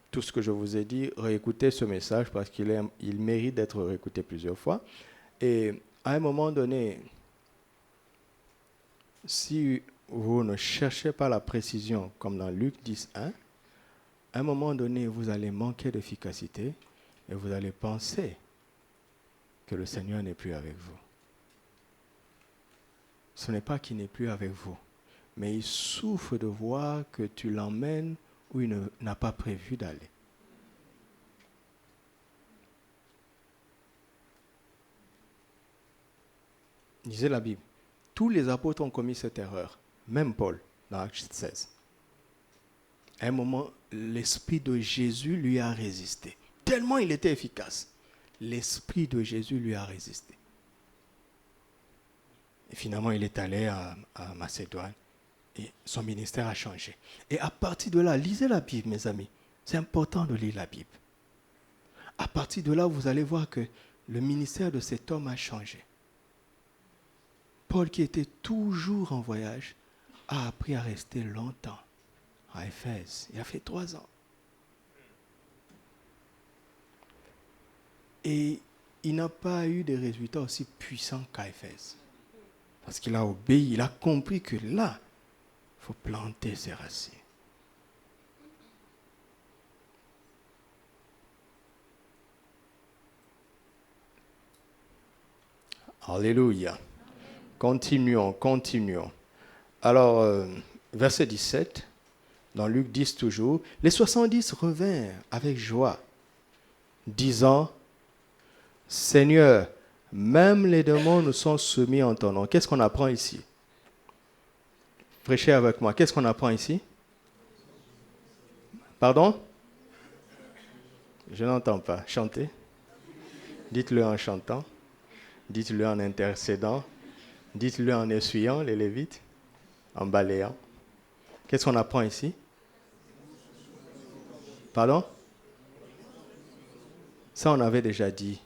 tout ce que je vous ai dit, réécoutez ce message parce qu'il mérite d'être réécouté plusieurs fois. Et à un moment donné, si vous ne cherchez pas la précision, comme dans Luc 10.1, à un moment donné, vous allez manquer d'efficacité et vous allez penser que le Seigneur n'est plus avec vous. Ce n'est pas qu'il n'est plus avec vous, mais il souffre de voir que tu l'emmènes où il n'a pas prévu d'aller. Lisez la Bible. Tous les apôtres ont commis cette erreur, même Paul, dans Actes 16. À un moment, l'Esprit de Jésus lui a résisté. Tellement il était efficace. L'Esprit de Jésus lui a résisté. Et finalement, il est allé à Macédoine et son ministère a changé. Et à partir de là, lisez la Bible, mes amis. C'est important de lire la Bible. À partir de là, vous allez voir que le ministère de cet homme a changé. Paul, qui était toujours en voyage, a appris à rester longtemps à Éphèse. Il a fait 3 ans. Et il n'a pas eu des résultats aussi puissants qu'à Éphèse. Parce qu'il a obéi, il a compris que là, il faut planter ses racines. Alléluia. Continuons. Alors, verset 17, dans Luc 10 toujours, les 70 revinrent avec joie, disant, Seigneur, même les démons nous sont soumis en ton nom. Qu'est-ce qu'on apprend ici? Prêchez avec moi. Qu'est-ce qu'on apprend ici? Pardon? Je n'entends pas. Chantez. Dites-le en chantant. Dites-le en intercédant. Dites-le en essuyant les Lévites. En balayant. Qu'est-ce qu'on apprend ici? Pardon? Ça, on avait déjà dit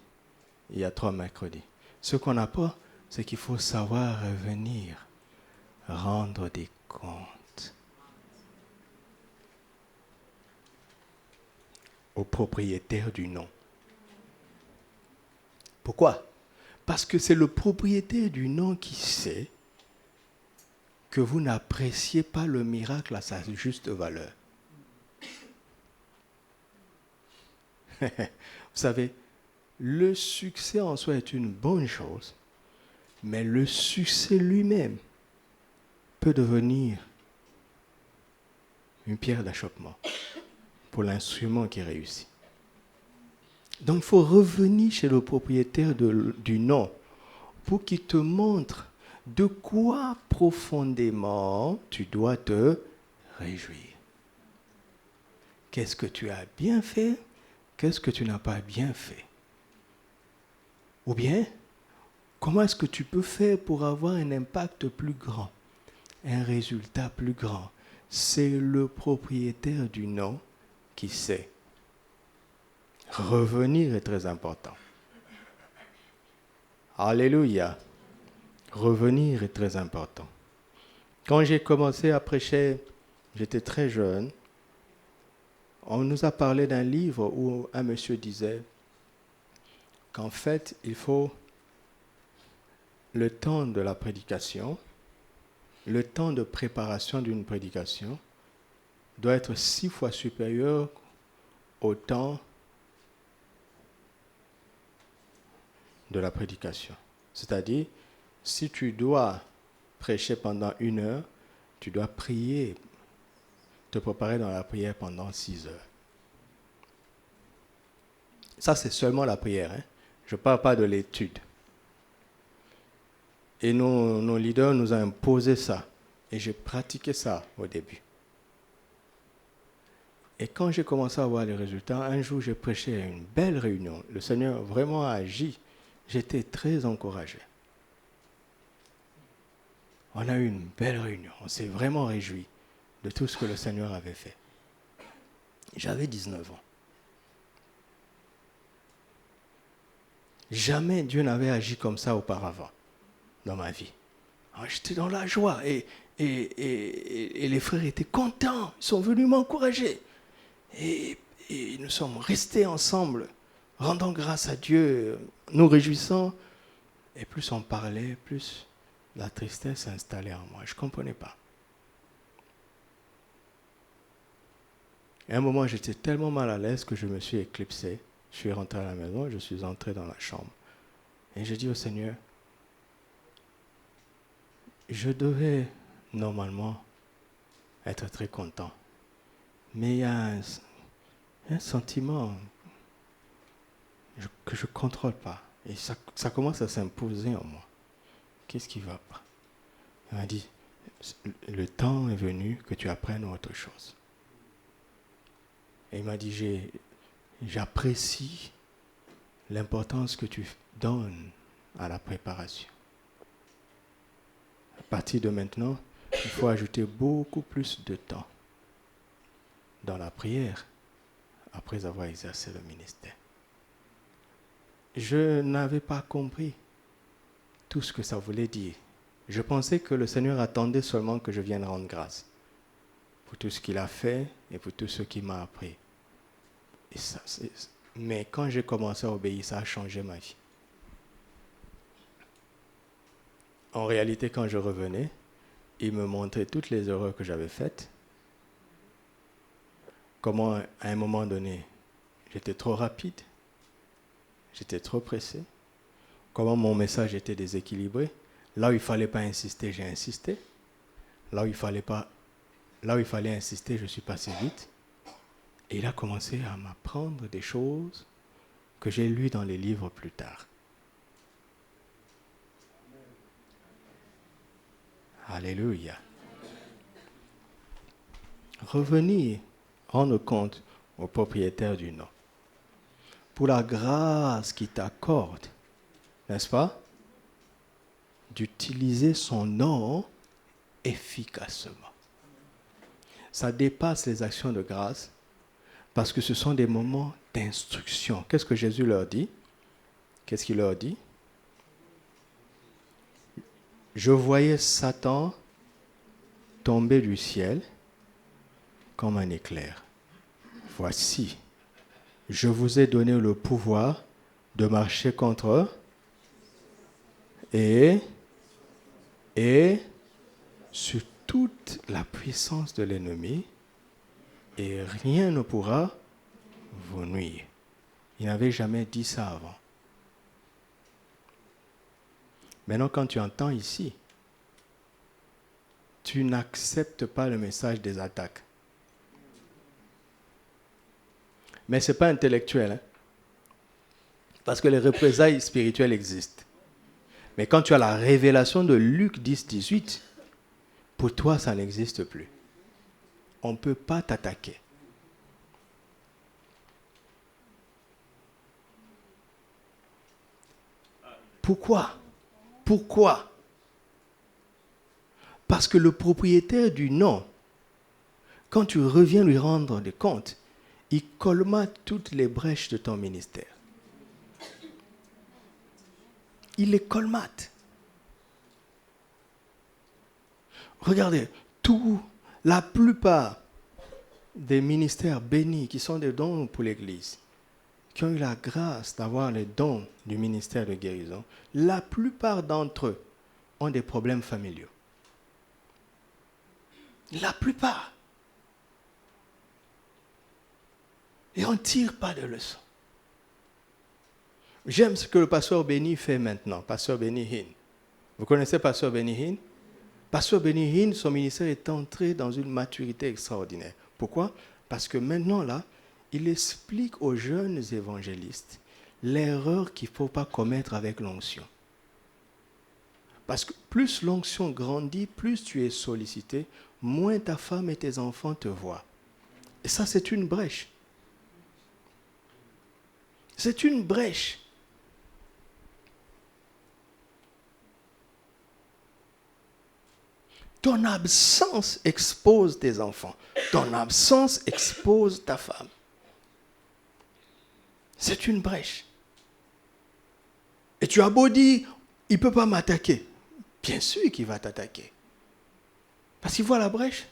il y a 3 mercredis. Ce qu'on apprend, c'est qu'il faut savoir revenir, rendre des comptes au propriétaire du nom. Pourquoi? Parce que c'est le propriétaire du nom qui sait que vous n'appréciez pas le miracle à sa juste valeur. Vous savez, le succès en soi est une bonne chose, mais le succès lui-même peut devenir une pierre d'achoppement pour l'instrument qui réussit. Donc il faut revenir chez le propriétaire du nom pour qu'il te montre de quoi profondément tu dois te réjouir. Qu'est-ce que tu as bien fait? Qu'est-ce que tu n'as pas bien fait? Ou bien, comment est-ce que tu peux faire pour avoir un impact plus grand, un résultat plus grand? C'est le propriétaire du nom qui sait. Revenir est très important. Alléluia. Revenir est très important. Quand j'ai commencé à prêcher, j'étais très jeune. On nous a parlé d'un livre où un monsieur disait qu'en fait, il faut le temps de la prédication, le temps de préparation d'une prédication doit être 6 fois supérieur au temps de la prédication. C'est-à-dire, si tu dois prêcher pendant 1 heure, tu dois prier, te préparer dans la prière pendant 6 heures. Ça, c'est seulement la prière. Hein? Je ne parle pas de l'étude. Et nos leaders nous ont imposé ça. Et j'ai pratiqué ça au début. Et quand j'ai commencé à voir les résultats, un jour, j'ai prêché à une belle réunion. Le Seigneur vraiment a agi. J'étais très encouragé. On a eu une belle réunion. On s'est vraiment réjoui de tout ce que le Seigneur avait fait. J'avais 19 ans. Jamais Dieu n'avait agi comme ça auparavant dans ma vie. Alors, j'étais dans la joie et les frères étaient contents. Ils sont venus m'encourager. Et nous sommes restés ensemble, rendant grâce à Dieu, nous réjouissant. Et plus on parlait, plus la tristesse s'installait en moi. Je ne comprenais pas. Et à un moment, j'étais tellement mal à l'aise que je me suis éclipsé. Je suis rentré à la maison, je suis entré dans la chambre. Et j'ai dit au Seigneur, je devais normalement être très content. Mais il y a un sentiment que je ne contrôle pas. Et ça commence à s'imposer en moi. Qu'est-ce qui ne va pas? Il m'a dit, le temps est venu que tu apprennes autre chose. Et il m'a dit, j'apprécie l'importance que tu donnes à la préparation. À partir de maintenant, il faut ajouter beaucoup plus de temps dans la prière après avoir exercé le ministère. Je n'avais pas compris tout ce que ça voulait dire. Je pensais que le Seigneur attendait seulement que je vienne rendre grâce pour tout ce qu'il a fait et pour tout ce qu'il m'a appris. Mais quand j'ai commencé à obéir, ça a changé ma vie. En réalité, quand je revenais, il me montrait toutes les erreurs que j'avais faites. Comment, à un moment donné, j'étais trop rapide, j'étais trop pressé. Comment mon message était déséquilibré. Là où il ne fallait pas insister, j'ai insisté. Là où il fallait insister, je suis passé vite. Et il a commencé à m'apprendre des choses que j'ai lues dans les livres plus tard. Alléluia. revenir, rendre compte au propriétaire du nom. Pour la grâce qu'il t'accorde, n'est-ce pas, d'utiliser son nom efficacement. Ça dépasse les actions de grâce parce que ce sont des moments d'instruction. Qu'est-ce que Jésus leur dit? Qu'est-ce qu'il leur dit? Je voyais Satan tomber du ciel comme un éclair. Voici, je vous ai donné le pouvoir de marcher contre eux et sur toute la puissance de l'ennemi, et rien ne pourra vous nuire. Il n'avait jamais dit ça avant. Maintenant, quand tu entends ici, tu n'acceptes pas le message des attaques. Mais ce n'est pas intellectuel, hein? Parce que les représailles spirituelles existent. Mais quand tu as la révélation de Luc 10, 18, pour toi, ça n'existe plus. On ne peut pas t'attaquer. Pourquoi? Pourquoi? Parce que le propriétaire du nom, quand tu reviens lui rendre des comptes, il colmate toutes les brèches de ton ministère. Il les colmate. Regardez, la plupart des ministères bénis qui sont des dons pour l'Église, qui ont eu la grâce d'avoir les dons du ministère de guérison, la plupart d'entre eux ont des problèmes familiaux. La plupart. Et on ne tire pas de leçons. J'aime ce que le pasteur Béni fait maintenant, pasteur Béni Hinn. Vous connaissez pasteur Béni Hinn? Pasteur Béni Hinn, son ministère est entré dans une maturité extraordinaire. Pourquoi? Parce que maintenant, là, il explique aux jeunes évangélistes l'erreur qu'il ne faut pas commettre avec l'onction. Parce que plus l'onction grandit, plus tu es sollicité, moins ta femme et tes enfants te voient. Et ça, c'est une brèche. C'est une brèche. Ton absence expose tes enfants. Ton absence expose ta femme. C'est une brèche. Et tu as beau dire, il ne peut pas m'attaquer. Bien sûr qu'il va t'attaquer. Parce qu'il voit la brèche.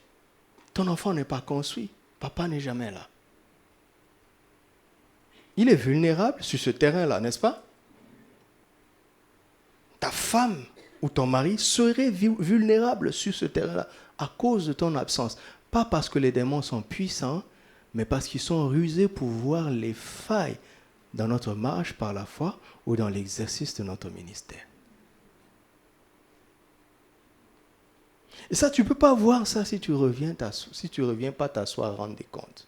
Ton enfant n'est pas construit. Papa n'est jamais là. Il est vulnérable sur ce terrain-là, n'est-ce pas? Ta femme ou ton mari serait vulnérable sur ce terrain-là à cause de ton absence. Pas parce que les démons sont puissants, mais parce qu'ils sont rusés pour voir les failles dans notre marche par la foi ou dans l'exercice de notre ministère. Et ça, tu ne peux pas voir ça si tu ne reviens pas t'asseoir, rendre des comptes.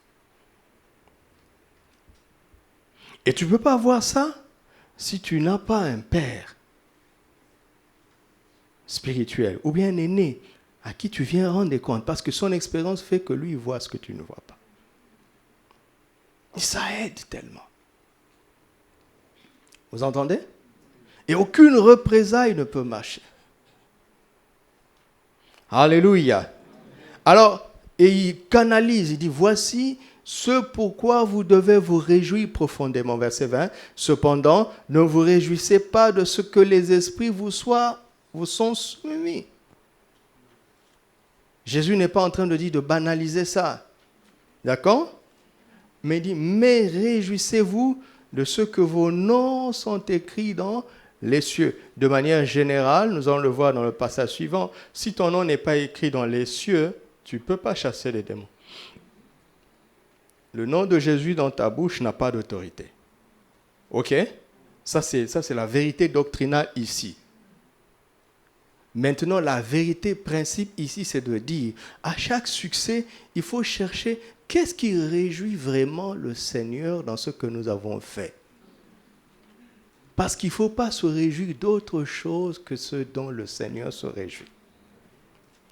Et tu ne peux pas voir ça si tu n'as pas un père spirituel ou bien un aîné à qui tu viens rendre des comptes parce que son expérience fait que lui, il voit ce que tu ne vois pas. Et ça aide tellement. Vous entendez? Et aucune représaille ne peut marcher. Alléluia. Alors, et il canalise, il dit, voici ce pourquoi vous devez vous réjouir profondément. Verset 20. Cependant, ne vous réjouissez pas de ce que les esprits vous sont soumis. Jésus n'est pas en train de dire de banaliser ça. D'accord? Mais il dit, mais réjouissez-vous de ce que vos noms sont écrits dans les cieux. De manière générale, nous allons le voir dans le passage suivant, si ton nom n'est pas écrit dans les cieux, tu ne peux pas chasser les démons. Le nom de Jésus dans ta bouche n'a pas d'autorité. OK? Ça, c'est la vérité doctrinale ici. Maintenant, la vérité principe ici, c'est de dire, à chaque succès, il faut chercher qu'est-ce qui réjouit vraiment le Seigneur dans ce que nous avons fait. Parce qu'il ne faut pas se réjouir d'autre chose que ce dont le Seigneur se réjouit.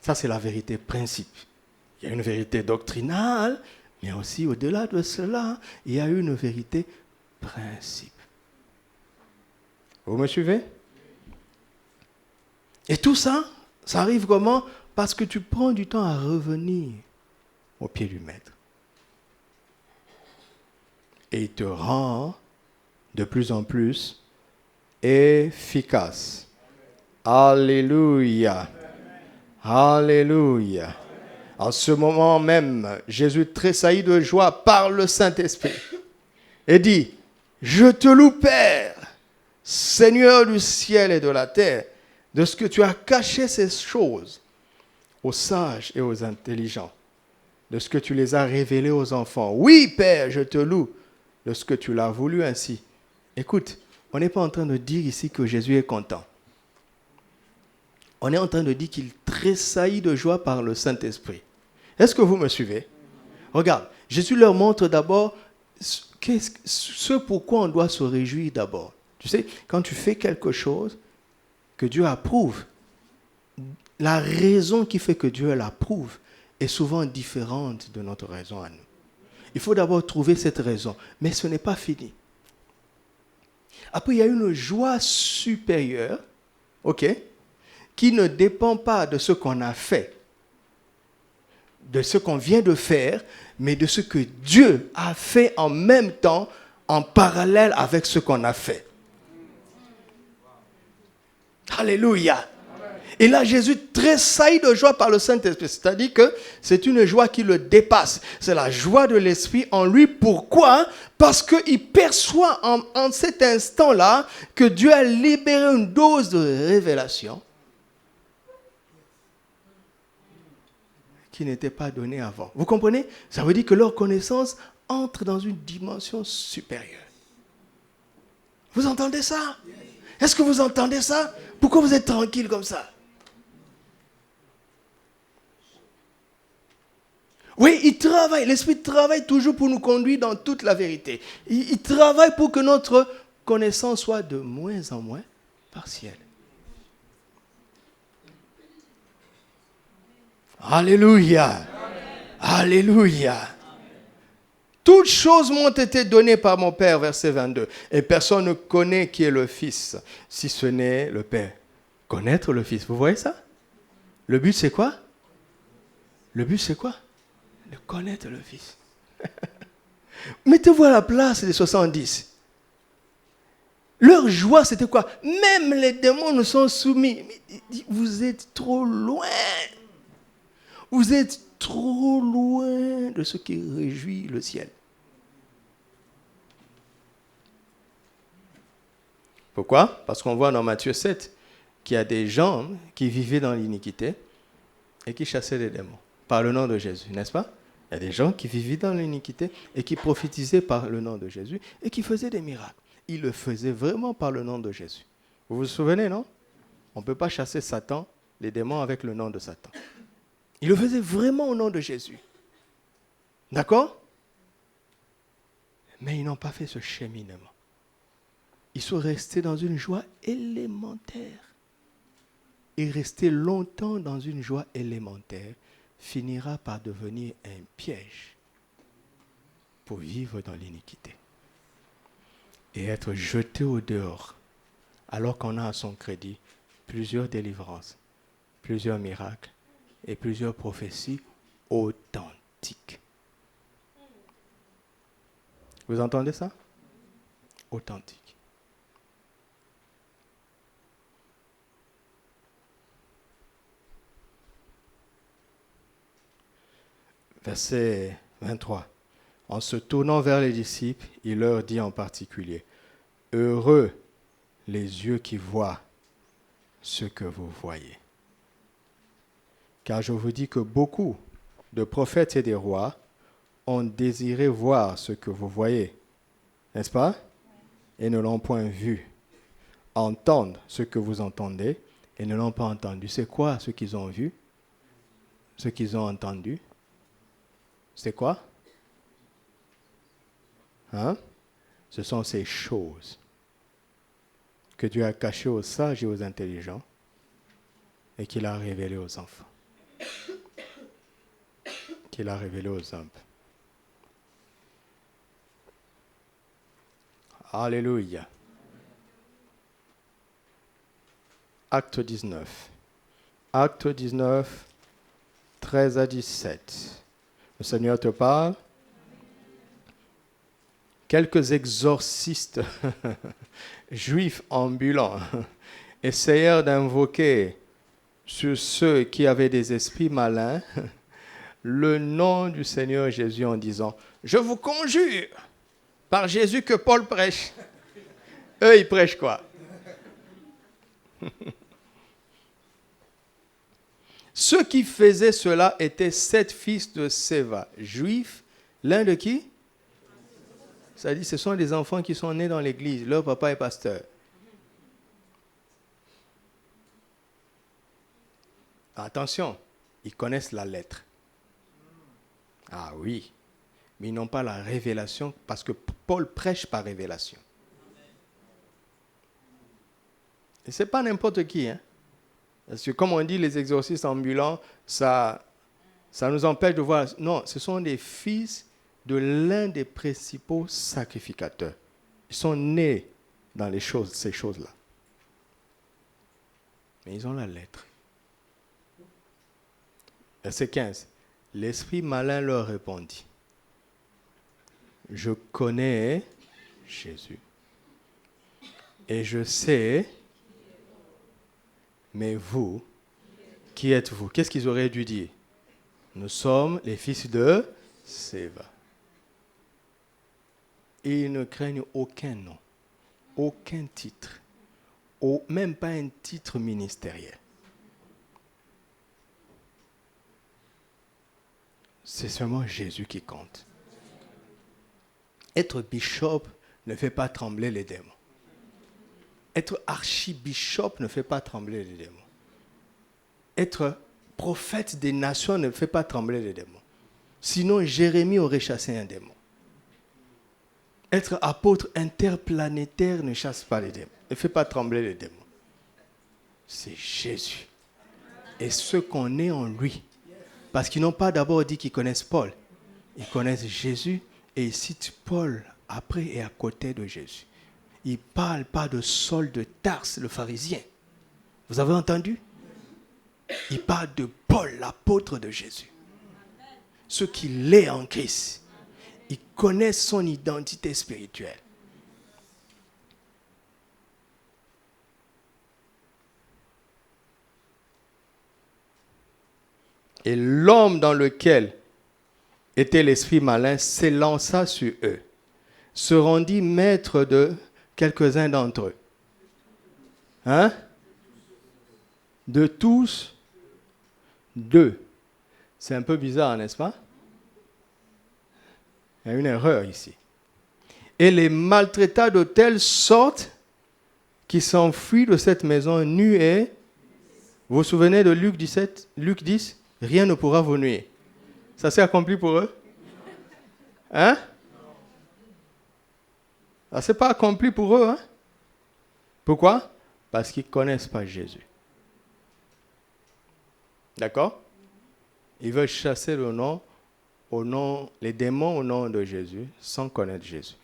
Ça, c'est la vérité principe Il y a une vérité doctrinale, mais aussi au-delà de cela, il y a une vérité principe. Vous me suivez? Et tout ça, ça arrive comment? Parce que tu prends du temps à revenir au pied du maître. Et il te rend de plus en plus efficace. Alléluia. Alléluia. En ce moment même, Jésus tressaillit de joie par le Saint-Esprit et dit, je te loue, Père, Seigneur du ciel et de la terre, de ce que tu as caché ces choses aux sages et aux intelligents, de ce que tu les as révélées aux enfants. Oui, Père, je te loue de ce que tu l'as voulu ainsi. Écoute, on n'est pas en train de dire ici que Jésus est content. On est en train de dire qu'il tressaillit de joie par le Saint-Esprit. Est-ce que vous me suivez? Regarde, Jésus leur montre d'abord ce pourquoi on doit se réjouir d'abord. Tu sais, quand tu fais quelque chose que Dieu approuve, la raison qui fait que Dieu l'approuve est souvent différente de notre raison à nous. Il faut d'abord trouver cette raison, mais ce n'est pas fini. Après, il y a une joie supérieure, ok, qui ne dépend pas de ce qu'on a fait, de ce qu'on vient de faire, mais de ce que Dieu a fait en même temps, en parallèle avec ce qu'on a fait. Alléluia. Et là, Jésus tressaille de joie par le Saint-Esprit. C'est-à-dire que c'est une joie qui le dépasse. C'est la joie de l'Esprit en lui. Pourquoi? Parce qu'il perçoit en cet instant-là que Dieu a libéré une dose de révélation qui n'était pas donnée avant. Vous comprenez? Ça veut dire que leur connaissance entre dans une dimension supérieure. Vous entendez ça? Est-ce que vous entendez ça? Pourquoi vous êtes tranquille comme ça? Oui, il travaille. L'Esprit travaille toujours pour nous conduire dans toute la vérité. Il travaille pour que notre connaissance soit de moins en moins partielle. Alléluia. Alléluia. Toutes choses m'ont été données par mon Père, verset 22. Et personne ne connaît qui est le Fils, si ce n'est le Père. Connaître le Fils, vous voyez ça? Le but c'est quoi? Le but c'est quoi? De connaître le Fils. Mettez-vous à la place des 70. Leur joie c'était quoi? Même les démons nous sont soumis. Vous êtes trop loin. Vous êtes trop loin de ce qui réjouit le ciel. Pourquoi? Parce qu'on voit dans Matthieu 7 qu'il y a des gens qui vivaient dans l'iniquité et qui chassaient les démons par le nom de Jésus, n'est-ce pas? Il y a des gens qui vivaient dans l'iniquité et qui prophétisaient par le nom de Jésus et qui faisaient des miracles. Ils le faisaient vraiment par le nom de Jésus. Vous vous souvenez, non? On ne peut pas chasser Satan, les démons, avec le nom de Satan. Ils le faisaient vraiment au nom de Jésus. D'accord? Mais ils n'ont pas fait ce cheminement. Ils sont restés dans une joie élémentaire. Et rester longtemps dans une joie élémentaire finira par devenir un piège pour vivre dans l'iniquité. Et être jeté au dehors, alors qu'on a à son crédit plusieurs délivrances, plusieurs miracles, et plusieurs prophéties authentiques. Vous entendez ça? Authentique. Verset 23. En se tournant vers les disciples, il leur dit en particulier, « Heureux les yeux qui voient ce que vous voyez. Car je vous dis que beaucoup de prophètes et des rois ont désiré voir ce que vous voyez, n'est-ce pas? Et ne l'ont point vu. Entendre ce que vous entendez et ne l'ont pas entendu. C'est quoi ce qu'ils ont vu? Ce qu'ils ont entendu? C'est quoi? Hein? Ce sont ces choses que Dieu a cachées aux sages et aux intelligents et qu'il a révélées aux enfants. qu'il a révélé aux hommes. Alléluia. Acte 19. Acte 19, 13 à 17. Le Seigneur te parle. Quelques exorcistes juifs ambulants essayèrent d'invoquer sur ceux qui avaient des esprits malins le nom du Seigneur Jésus en disant « Je vous conjure par Jésus que Paul prêche. » Eux, ils prêchent quoi? Ceux qui faisaient cela étaient 7 fils de Séva, juifs, l'un de qui? Ça dit, ce sont des enfants qui sont nés dans l'église, leur papa est pasteur. Attention, ils connaissent la lettre. Ah oui, mais ils n'ont pas la révélation parce que Paul prêche par révélation. Et ce n'est pas n'importe qui. Hein? Parce que comme on dit, les exorcistes ambulants, ça nous empêche de voir. Non, ce sont des fils de l'un des principaux sacrificateurs. Ils sont nés dans ces choses-là. Mais ils ont la lettre. Verset 15. L'esprit malin leur répondit. Je connais Jésus. Et je sais, mais vous, qui êtes-vous? Qu'est-ce qu'ils auraient dû dire? Nous sommes les fils de Séva. Et ils ne craignent aucun nom, aucun titre, même pas un titre ministériel. C'est seulement Jésus qui compte. Être bishop ne fait pas trembler les démons. Être archibishop ne fait pas trembler les démons. Être prophète des nations ne fait pas trembler les démons. Sinon, Jérémie aurait chassé un démon. Être apôtre interplanétaire ne chasse pas les démons, ne fait pas trembler les démons. C'est Jésus. Et ceux qu'on est en lui. Parce qu'ils n'ont pas d'abord dit qu'ils connaissent Paul. Ils connaissent Jésus et ils citent Paul après et à côté de Jésus. Ils ne parlent pas de Saul de Tarse, le pharisien. Vous avez entendu? Ils parlent de Paul, l'apôtre de Jésus. Ce qu'il est en Christ. Ils connaissent son identité spirituelle. Et l'homme dans lequel était l'esprit malin s'élança sur eux, se rendit maître de quelques-uns d'entre eux. Hein? De tous, 2. C'est un peu bizarre, n'est-ce pas? Il y a une erreur ici. Et les maltraita de telle sorte qu'ils s'enfuient de cette maison nue et... Vous vous souvenez de Luc 10? Rien ne pourra vous nuire. Ça s'est accompli pour eux? Hein? Ça ne s'est pas accompli pour eux. Hein? Pourquoi? Parce qu'ils ne connaissent pas Jésus. D'accord? Ils veulent chasser les démons au nom de Jésus sans connaître Jésus.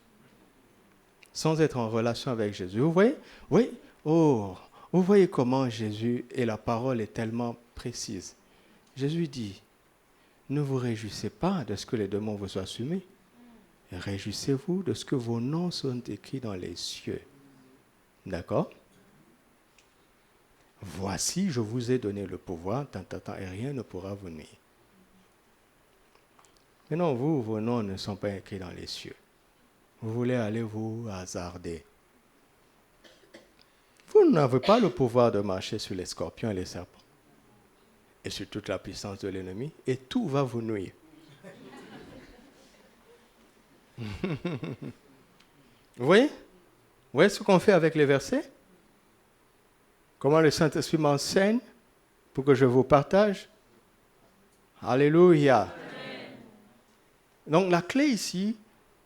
Sans être en relation avec Jésus. Vous voyez? Oui. Oh, vous voyez comment Jésus et la parole est tellement précise. Jésus dit, ne vous réjouissez pas de ce que les démons vous soient soumis. Réjouissez-vous de ce que vos noms sont écrits dans les cieux. D'accord? Voici, je vous ai donné le pouvoir, et rien ne pourra vous nuire. Mais non, vos noms ne sont pas écrits dans les cieux. Vous voulez aller vous hasarder. Vous n'avez pas le pouvoir de marcher sur les scorpions et les serpents. Et sur toute la puissance de l'ennemi, et tout va vous nuire. Vous voyez? Vous voyez ce qu'on fait avec les versets? Comment le Saint-Esprit m'enseigne pour que je vous partage? Alléluia. Amen. Donc la clé ici,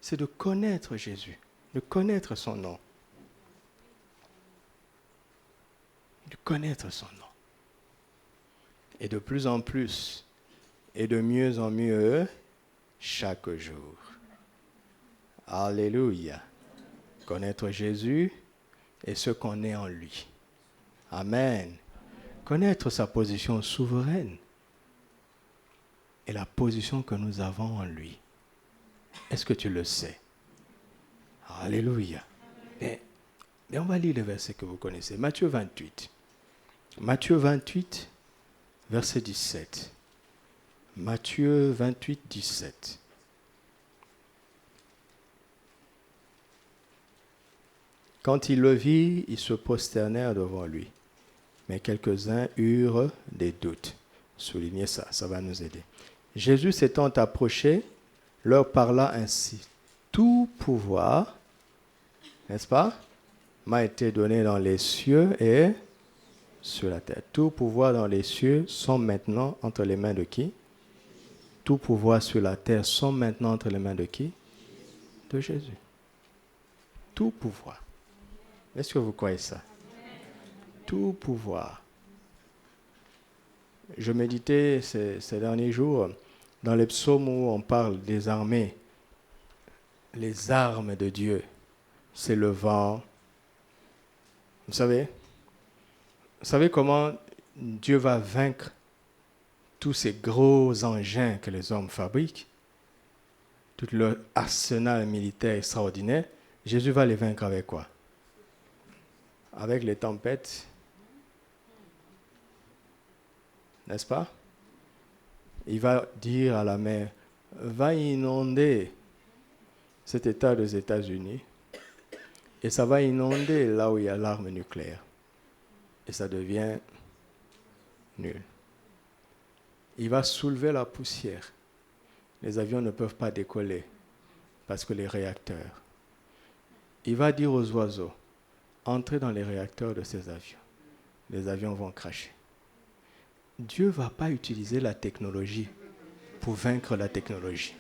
c'est de connaître Jésus, de connaître son nom. De connaître son nom. Et de plus en plus, et de mieux en mieux chaque jour. Alléluia. Connaître Jésus et ce qu'on est en lui. Amen. Connaître sa position souveraine et la position que nous avons en lui. Est-ce que tu le sais? Alléluia. Mais on va lire le verset que vous connaissez. Matthieu 28. Matthieu 28, verset 17. Matthieu 28, 17. Quand ils le virent, ils se prosternèrent devant lui. Mais quelques-uns eurent des doutes. Soulignez ça, ça va nous aider. Jésus s'étant approché, leur parla ainsi. Tout pouvoir, n'est-ce pas, m'a été donné dans les cieux et sur la terre. Tout pouvoir dans les cieux sont maintenant entre les mains de qui? Tout pouvoir sur la terre sont maintenant entre les mains de qui? De Jésus. Tout pouvoir. Est-ce que vous croyez ça? Tout pouvoir. Je méditais ces derniers jours dans les psaumes où on parle des armées. Les armes de Dieu, c'est le vent. Vous savez comment Dieu va vaincre tous ces gros engins que les hommes fabriquent, tout leur arsenal militaire extraordinaire? Jésus va les vaincre avec quoi? Avec les tempêtes, n'est-ce pas? Il va dire à la mer, va inonder cet État des États-Unis et ça va inonder là où il y a l'arme nucléaire. Et ça devient nul. Il va soulever la poussière. Les avions ne peuvent pas décoller parce que les réacteurs. Il va dire aux oiseaux, entrez dans les réacteurs de ces avions. Les avions vont cracher. Dieu ne va pas utiliser la technologie pour vaincre la technologie.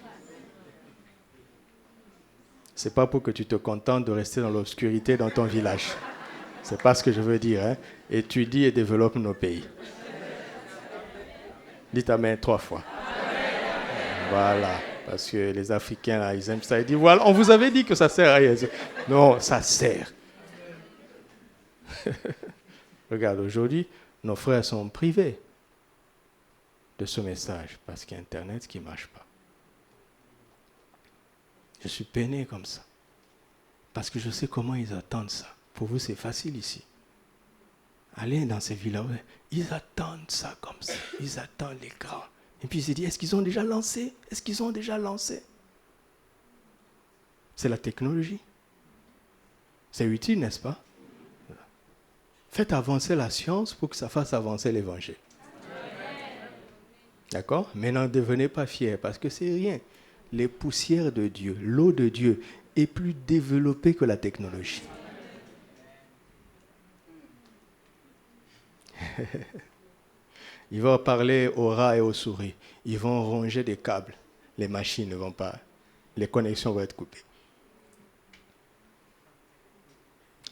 Ce n'est pas pour que tu te contentes de rester dans l'obscurité dans ton village. Ce n'est pas ce que je veux dire. Hein? Étudie et développe nos pays. Dites Amen 3 fois. Amen. Voilà. Parce que les Africains, là, ils aiment ça. Ils disent, voilà, on vous avait dit que ça sert à rien. Non, ça sert. Regarde, aujourd'hui, nos frères sont privés de ce message parce qu'il y a Internet qui ne marche pas. Je suis peiné comme ça. Parce que je sais comment ils attendent ça. Pour vous, c'est facile ici. Allez dans ces villas, ils attendent ça comme ça. Ils attendent l'écran. Et puis ils se disent, est-ce qu'ils ont déjà lancé? Est-ce qu'ils ont déjà lancé? C'est la technologie. C'est utile, n'est-ce pas? Faites avancer la science pour que ça fasse avancer l'évangile. D'accord? Mais n'en devenez pas fiers parce que c'est rien. Les poussières de Dieu, l'eau de Dieu est plus développée que la technologie. Ils vont parler aux rats et aux souris. Ils vont ronger des câbles. Les machines ne vont pas. Les connexions vont être coupées.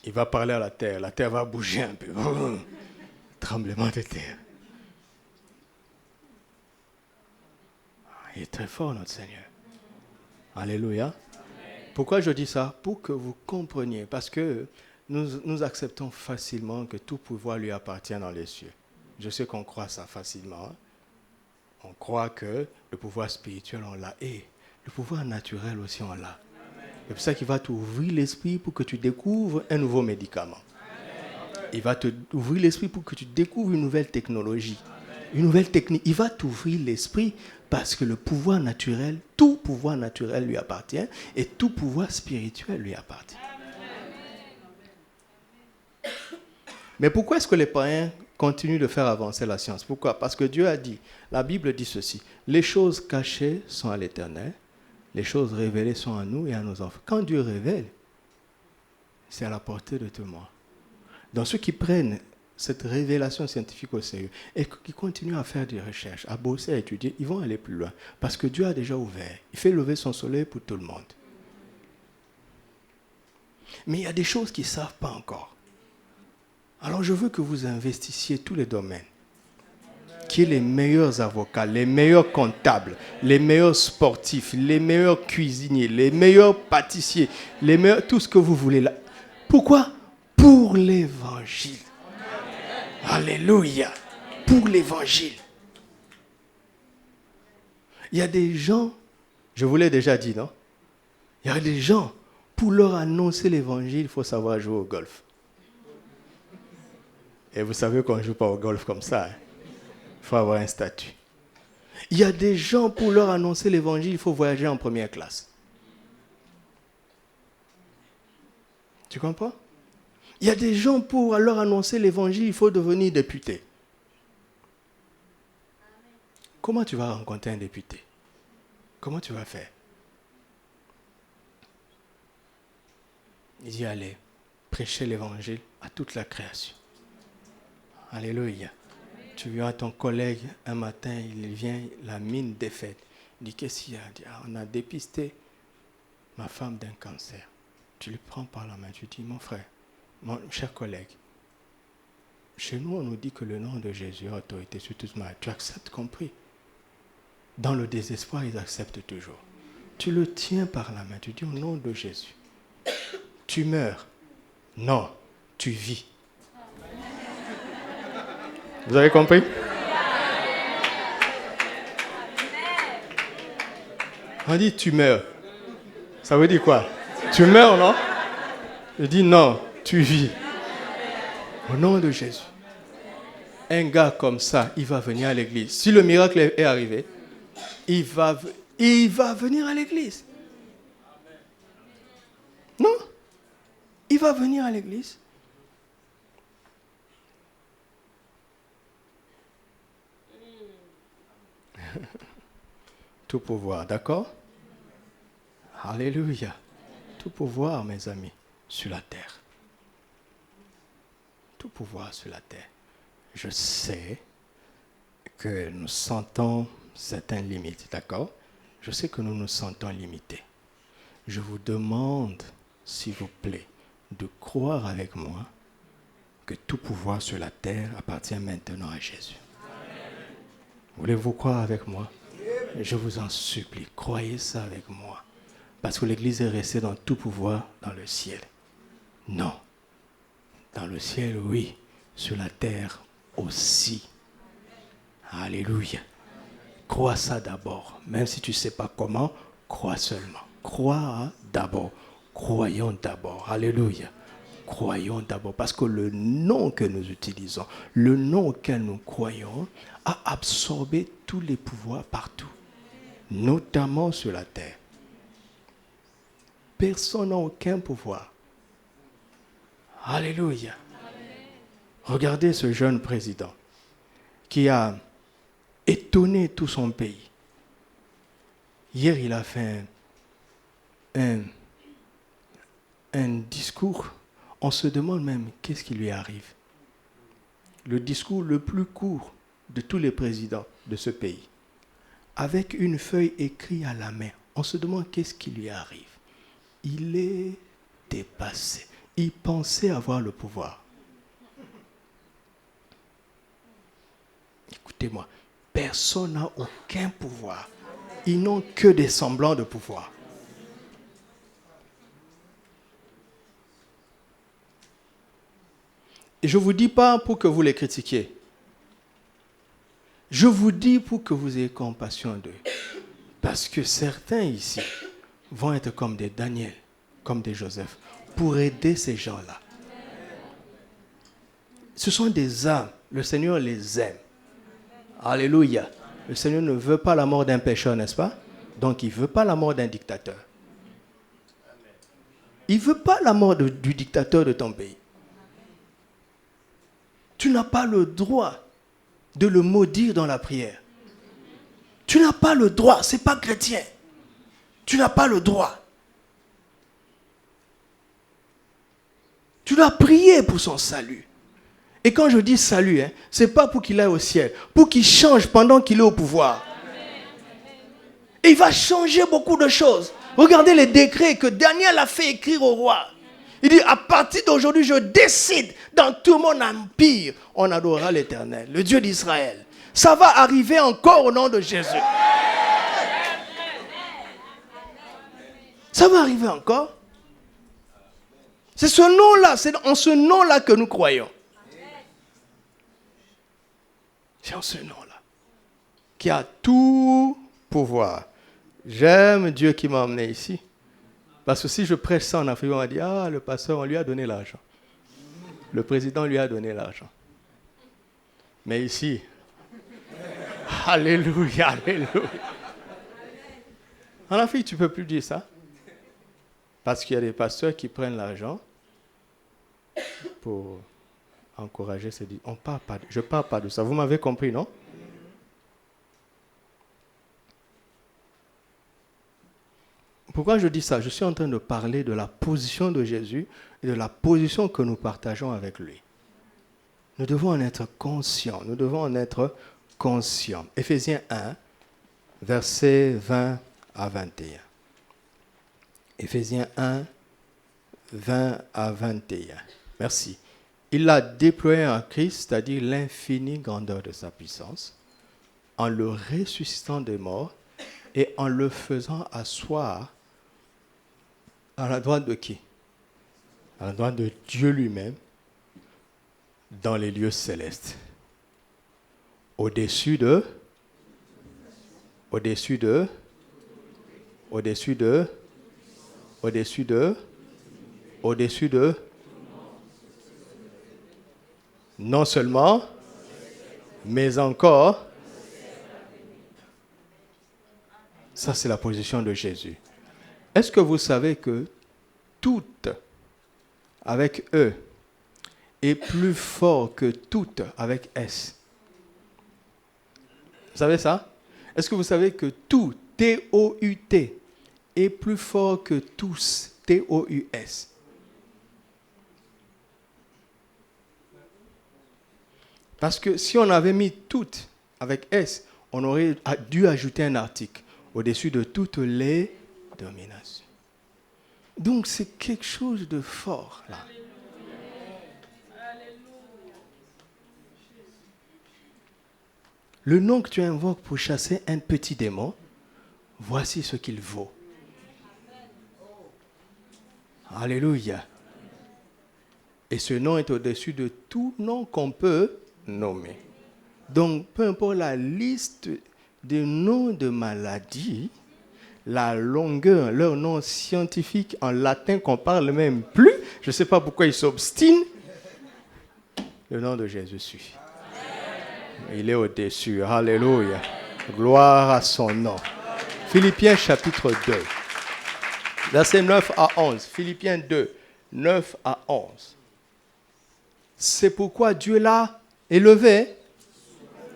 Il va parler à la terre. La terre va bouger un peu. Tremblement de terre. Il est très fort, notre Seigneur. Alléluia. Amen. Pourquoi je dis ça? Pour que vous compreniez. Parce que nous acceptons facilement que tout pouvoir lui appartient dans les cieux. Je sais qu'on croit ça facilement. Hein? On croit que le pouvoir spirituel, on l'a. Et le pouvoir naturel aussi, on l'a. C'est pour ça qu'il va t'ouvrir l'esprit pour que tu découvres un nouveau médicament. Amen. Il va t'ouvrir l'esprit pour que tu découvres une nouvelle technologie. Amen. Une nouvelle technique. Il va t'ouvrir l'esprit parce que le pouvoir naturel, tout pouvoir naturel lui appartient et tout pouvoir spirituel lui appartient. Amen. Mais pourquoi est-ce que les païens continuent de faire avancer la science? Pourquoi? Parce que Dieu a dit, la Bible dit ceci, les choses cachées sont à l'Éternel, les choses révélées sont à nous et à nos enfants. Quand Dieu révèle, c'est à la portée de tout le monde. Donc ceux qui prennent cette révélation scientifique au sérieux et qui continuent à faire des recherches, à bosser, à étudier, ils vont aller plus loin. Parce que Dieu a déjà ouvert. Il fait lever son soleil pour tout le monde. Mais il y a des choses qu'ils ne savent pas encore. Alors je veux que vous investissiez tous les domaines. qui est les meilleurs avocats, les meilleurs comptables, les meilleurs sportifs, les meilleurs cuisiniers, les meilleurs pâtissiers, les meilleurs, tout ce que vous voulez là. Pourquoi? Pour l'évangile. Alléluia. Pour l'évangile. Il y a des gens, je vous l'ai déjà dit, non? Il y a des gens, pour leur annoncer l'évangile, il faut savoir jouer au golf. Et vous savez qu'on ne joue pas au golf comme ça. Il faut avoir un statut. Il y a des gens, pour leur annoncer l'évangile, il faut voyager en première classe. Tu comprends? Il y a des gens, pour leur annoncer l'évangile, il faut devenir député. Comment tu vas rencontrer un député? Comment tu vas faire? Il dit, allez, prêcher l'évangile à toute la création. Alléluia. Tu vois ton collègue, un matin, il vient, la mine défaite. Il dit, qu'est-ce qu'il y a? Il dit, on a dépisté ma femme d'un cancer. Tu le prends par la main, tu dis, mon frère, mon cher collègue, chez nous, on nous dit que le nom de Jésus a autorité sur toute maladie. Tu acceptes, compris? Dans le désespoir, ils acceptent toujours. Tu le tiens par la main, tu dis, au nom de Jésus, tu meurs. Non, tu vis. Vous avez compris? On dit tu meurs. Ça veut dire quoi? Tu meurs, non? Je dis non, tu vis. Au nom de Jésus. Un gars comme ça, il va venir à l'église. Si le miracle est arrivé, il va venir à l'église. Non? Il va venir à l'église. Tout pouvoir, d'accord? Alléluia. Tout pouvoir, mes amis, sur la terre. Tout pouvoir sur la terre. Je sais que nous sentons certaines limites, d'accord? Je sais que nous nous sentons limités. Je vous demande, s'il vous plaît, de croire avec moi que tout pouvoir sur la terre appartient maintenant à Jésus. Voulez-vous croire avec moi? Je vous en supplie, croyez ça avec moi. Parce que l'Église est restée dans tout pouvoir dans le ciel. Non. Dans le ciel, oui. Sur la terre aussi. Alléluia. Crois ça d'abord. Même si tu ne sais pas comment, crois seulement. Crois d'abord. Croyons d'abord. Alléluia. Croyons d'abord. Parce que le nom que nous utilisons, le nom auquel nous croyons, a absorbé tous les pouvoirs partout. Notamment sur la terre. Personne n'a aucun pouvoir. Alléluia. Regardez ce jeune président qui a étonné tout son pays. Hier, il a fait un discours. On se demande même qu'est-ce qui lui arrive. Le discours le plus court de tous les présidents de ce pays. Avec une feuille écrite à la main. On se demande qu'est-ce qui lui arrive. Il est dépassé. Il pensait avoir le pouvoir. Écoutez-moi, personne n'a aucun pouvoir. Ils n'ont que des semblants de pouvoir. Et je ne vous dis pas pour que vous les critiquiez. Je vous dis pour que vous ayez compassion d'eux. Parce que certains ici vont être comme des Daniel, comme des Joseph, pour aider ces gens-là. Ce sont des âmes. Le Seigneur les aime. Alléluia. Le Seigneur ne veut pas la mort d'un pécheur, n'est-ce pas? Donc il ne veut pas la mort d'un dictateur. Il ne veut pas la mort du dictateur de ton pays. Tu n'as pas le droit de le maudire dans la prière. Tu n'as pas le droit, ce n'est pas chrétien. Tu n'as pas le droit. Tu dois prier pour son salut. Et quand je dis salut, ce n'est pas pour qu'il aille au ciel, pour qu'il change pendant qu'il est au pouvoir. Et il va changer beaucoup de choses. Regardez les décrets que Daniel a fait écrire au roi. Il dit, à partir d'aujourd'hui, je décide, dans tout mon empire, on adorera l'Éternel, le Dieu d'Israël. Ça va arriver encore au nom de Jésus. Ça va arriver encore. C'est ce nom-là, c'est en ce nom-là que nous croyons. C'est en ce nom-là qui a tout pouvoir. J'aime Dieu qui m'a emmené ici. Parce que si je prêche ça en Afrique, on va dire, ah, le pasteur, on lui a donné l'argent. Le président lui a donné l'argent. Mais ici, alléluia, alléluia. En Afrique, tu ne peux plus dire ça. Parce qu'il y a des pasteurs qui prennent l'argent pour encourager ces... Je ne parle pas de ça. Vous m'avez compris, non? Pourquoi je dis ça? Je suis en train de parler de la position de Jésus et de la position que nous partageons avec lui. Nous devons en être conscients. Nous devons en être conscients. Éphésiens 1, versets 20 à 21. Éphésiens 1, 20 à 21. Merci. Il l'a déployé en Christ, c'est-à-dire l'infinie grandeur de sa puissance, en le ressuscitant des morts et en le faisant asseoir à la droite de qui? À la droite de Dieu lui-même, dans les lieux célestes. Au-dessus de non seulement, mais encore. Ça, c'est la position de Jésus. Est-ce que vous savez que tout, avec E, est plus fort que tout, avec S? Vous savez ça? Est-ce que vous savez que tout, T-O-U-T, est plus fort que tous, T-O-U-S? Parce que si on avait mis tout avec S, on aurait dû ajouter un article au-dessus de toutes les dominations. Donc c'est quelque chose de fort là. Le nom que tu invoques pour chasser un petit démon, voici ce qu'il vaut. Alléluia. Et ce nom est au-dessus de tout nom qu'on peut nommer. Donc, peu importe la liste des noms de maladies, la longueur, leur nom scientifique en latin qu'on parle même plus, je ne sais pas pourquoi ils s'obstinent, le nom de Jésus suffit. Il est au-dessus. Alléluia. Gloire à son nom. Philippiens chapitre 2. Versets 9 à 11. Philippiens 2, 9 à 11. C'est pourquoi Dieu l'a élevé.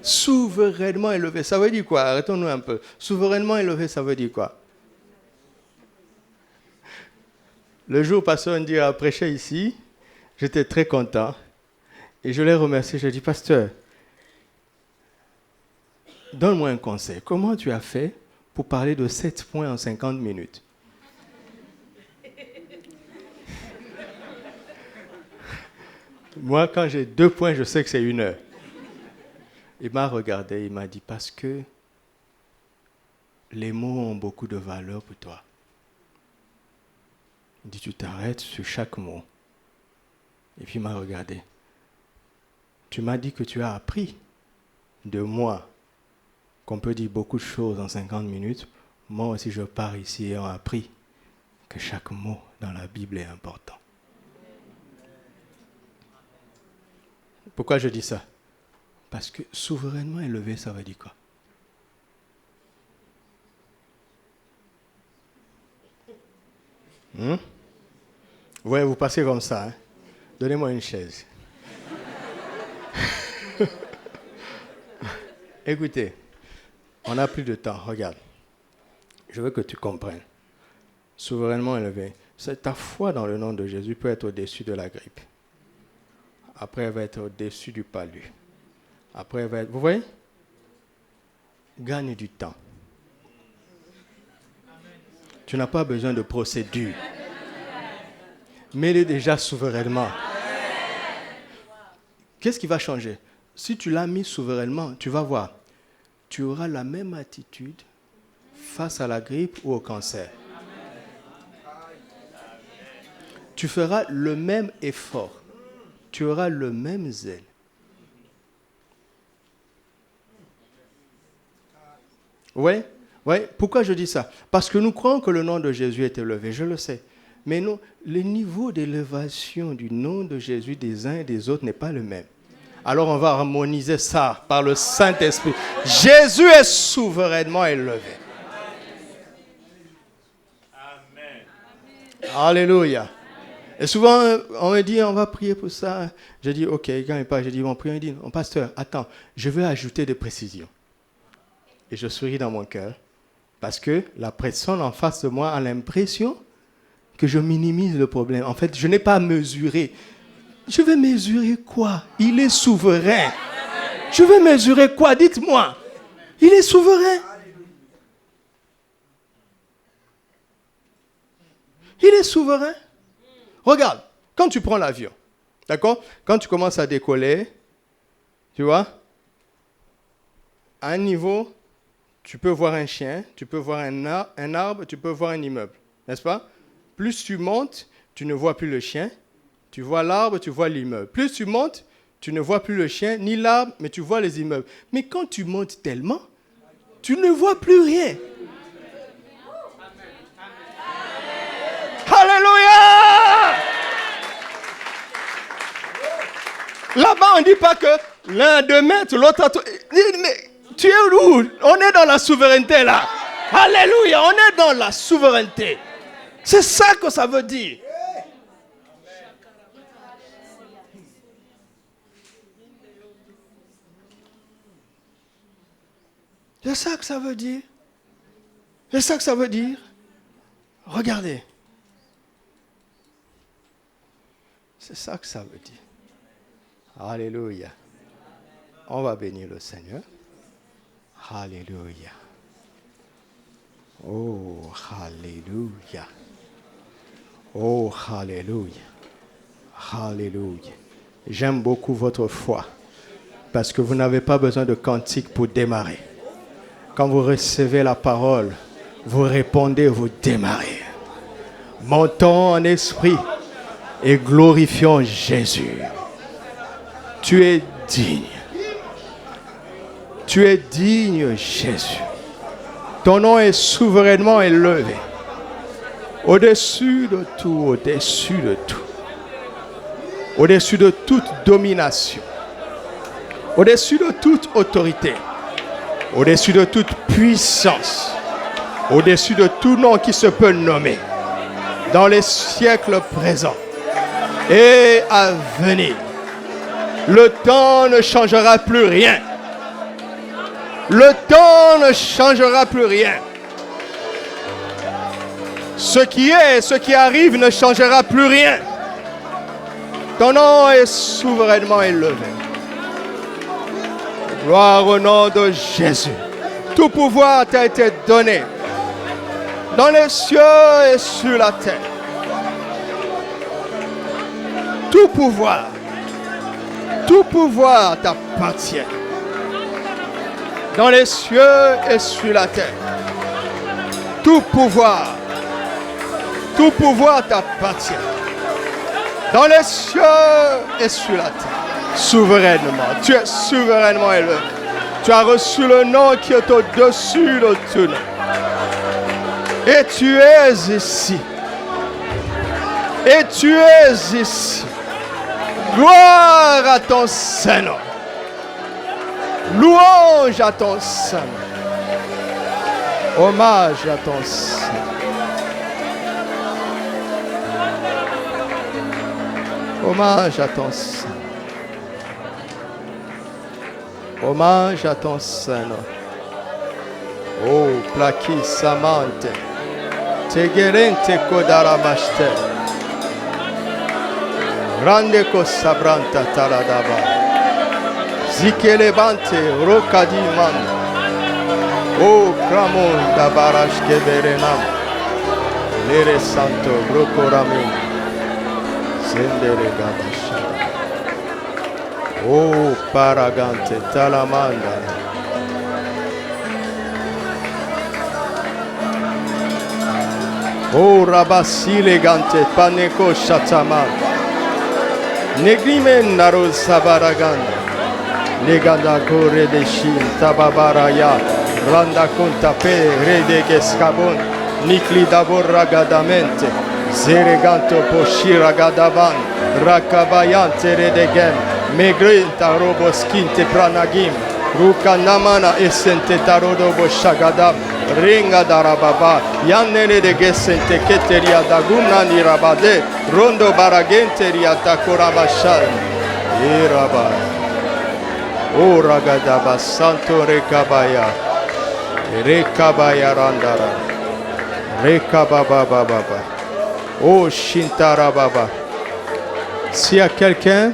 Souverainement élevé. Ça veut dire quoi? Arrêtons-nous un peu. Souverainement élevé, ça veut dire quoi? Le jour où pasteur Ndi a prêché ici, j'étais très content. Et je l'ai remercié. Je lui ai dit, pasteur, donne-moi un conseil. Comment tu as fait pour parler de 7 points en 50 minutes? Moi, quand j'ai 2 points, je sais que c'est 1 heure. Il m'a regardé, il m'a dit, parce que les mots ont beaucoup de valeur pour toi. Il dit, tu t'arrêtes sur chaque mot. Et puis il m'a regardé. Tu m'as dit que tu as appris de moi qu'on peut dire beaucoup de choses en 50 minutes. Moi aussi, je pars ici et on a appris que chaque mot dans la Bible est important. Pourquoi je dis ça? Parce que souverainement élevé, ça veut dire quoi? Ouais, vous passez comme ça. Hein? Donnez-moi une chaise. Écoutez, on n'a plus de temps. Regarde. Je veux que tu comprennes. Souverainement élevé. Ta foi dans le nom de Jésus peut être au-dessus de la grippe. Après, elle va être au-dessus du palu. Après, elle va être... Vous voyez? Gagne du temps. Tu n'as pas besoin de procédure. Mets-le déjà souverainement. Qu'est-ce qui va changer? si tu l'as mis souverainement, tu vas voir, tu auras la même attitude face à la grippe ou au cancer. Tu feras le même effort. Tu auras le même zèle. Oui. Pourquoi je dis ça? Parce que nous croyons que le nom de Jésus est élevé, je le sais. Mais non, le niveau d'élévation du nom de Jésus des uns et des autres n'est pas le même. Alors on va harmoniser ça par le Saint-Esprit. Jésus est souverainement élevé. Amen. Alléluia. Et souvent, on me dit, on va prier pour ça. Je dis, ok, quand il parle, je dis, on prie, il dit, pasteur, attends, je veux ajouter des précisions. Et je souris dans mon cœur, parce que la personne en face de moi a l'impression que je minimise le problème. En fait, je n'ai pas mesuré. Je vais mesurer quoi? Il est souverain. Je vais mesurer quoi? Dites-moi. Il est souverain. Il est souverain. Regarde, quand tu prends l'avion, d'accord? Quand tu commences à décoller, tu vois, à un niveau, tu peux voir un chien, tu peux voir un arbre, tu peux voir un immeuble, n'est-ce pas? Plus tu montes, tu ne vois plus le chien, tu vois l'arbre, tu vois l'immeuble. Plus tu montes, tu ne vois plus le chien, ni l'arbre, mais tu vois les immeubles. Mais quand tu montes tellement, tu ne vois plus rien. Alléluia! Là-bas, on ne dit pas que l'un 2 mètres, l'autre à 3. Tu es où? On est dans la souveraineté là. Alléluia, on est dans la souveraineté. C'est ça que ça veut dire. C'est ça que ça veut dire. C'est ça que ça veut dire. Regardez. C'est ça que ça veut dire. Alléluia. On va bénir le Seigneur. Alléluia. Oh, alléluia. Oh, alléluia. Alléluia. J'aime beaucoup votre foi parce que vous n'avez pas besoin de cantique pour démarrer. Quand vous recevez la parole, vous répondez, vous démarrez. Montons en esprit et glorifions Jésus. Tu es digne. Tu es digne, Jésus. Ton nom est souverainement élevé. Au-dessus de tout, au-dessus de tout. Au-dessus de toute domination. Au-dessus de toute autorité. Au-dessus de toute puissance. Au-dessus de tout nom qui se peut nommer. Dans les siècles présents et à venir. Le temps ne changera plus rien. Le temps ne changera plus rien. Ce qui est, ce qui arrive ne changera plus rien. Ton nom est souverainement élevé. Gloire au nom de Jésus. Tout pouvoir t'a été donné dans les cieux et sur la terre. Tout pouvoir t'appartient. Dans les cieux et sur la terre. Tout pouvoir t'appartient. Dans les cieux et sur la terre. Souverainement. Tu es souverainement élevé. Tu as reçu le nom qui est au-dessus de tout nom. Et tu es ici. Et tu es ici. Gloire à ton Saint-Nom. Louange à ton Saint-Nom. Hommage à ton Saint-Nom. Hommage à ton Saint-Nom. Hommage à ton Saint-Nom. Oh, plaki samante. Tegerente kodaramashte. Grande kosabranta taradaba. Zikelebante rokadiman. Oh, kramon dabarash keberenam. Lere santo brokoramin. Zendere gabasha. Oh, paragante, talamanda. Oh, rabasile gante, paneko shatamanda. Negrimen naro sabaraganda. Neganda gore de shin, tababaraya. Randa contape, rede gescabon. Nikli dabor ragadamente. Zereganto poshira gadaban. Rakabayante redegem. Megrinta roboskinte pranagim. Ruka namana essente tarodobo shagadam. Ringa darababa. Yanene de gesente keteria dagumna ni rabade. Rondo baragente riata korabashan. Iraba. O ragadaba santo rekabaya. Rekabaya randara. Rekababa baba. Oh shintara baba. S'il y a quelqu'un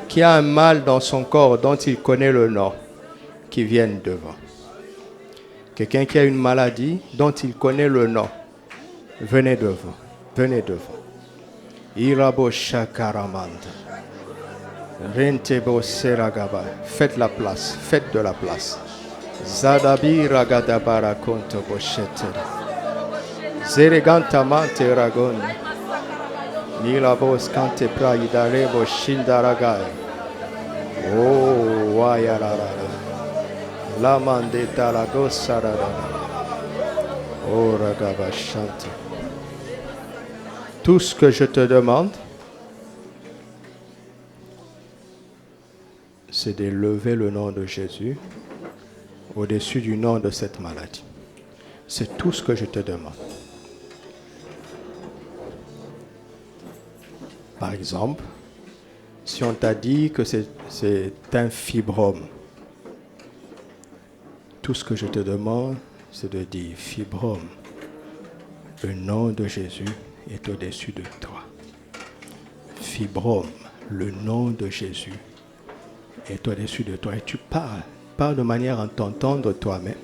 qui a un mal dans son corps dont il connaît le nom, qui vienne devant. Quelqu'un qui a une maladie dont il connaît le nom, venez devant. Venez devant. Irabo shakaramanda. Rentebo seragaba. Faites la place. Faites de la place. Zadabi ragadabara konto boshete. Zeregantamante ragon. Nilabos kante praidarebo shindaragai. Oh, wayarara. Lamande talagosarara. Oh, ragabashante. Tout ce que je te demande, c'est de lever le nom de Jésus au-dessus du nom de cette maladie. C'est tout ce que je te demande. Par exemple, si on t'a dit que c'est un fibrome, tout ce que je te demande, c'est de dire fibrome. Le nom de Jésus est au-dessus de toi. Fibrome, le nom de Jésus est au-dessus de toi. Et tu parles de manière à t'entendre toi-même.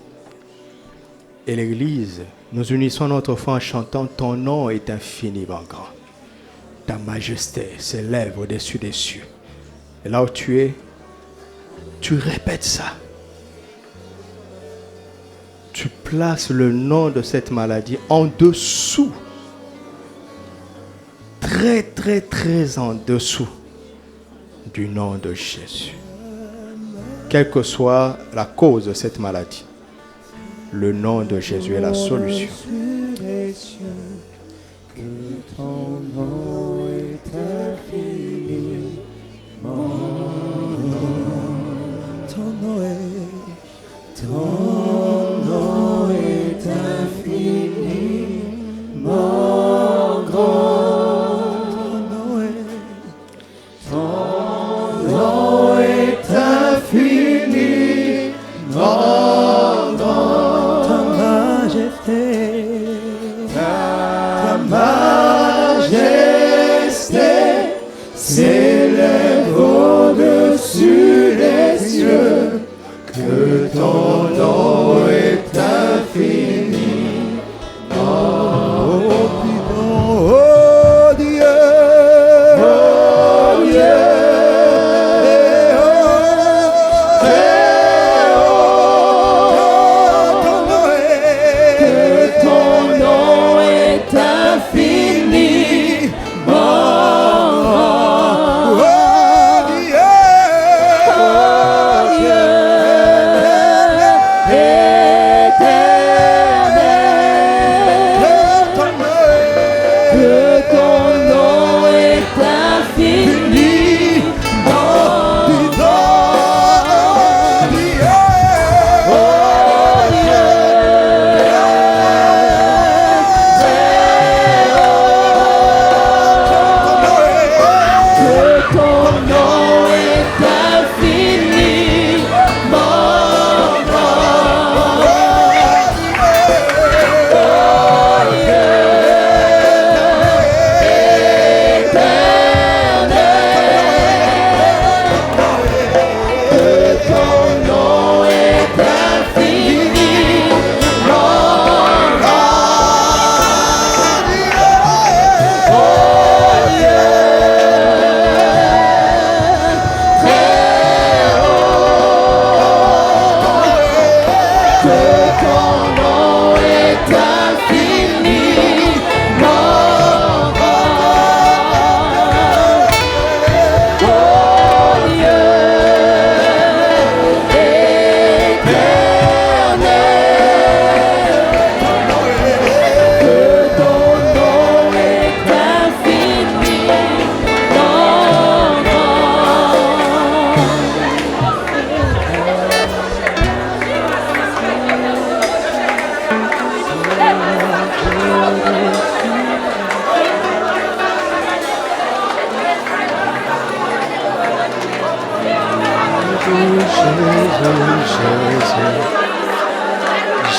Et l'Église, nous unissons notre foi en chantant « Ton nom est infiniment grand. Ta majesté s'élève au-dessus des cieux. » Et là où tu es, tu répètes ça. Tu places le nom de cette maladie en dessous. Très, très, très en dessous du nom de Jésus. Quelle que soit la cause de cette maladie, le nom de Jésus est la solution.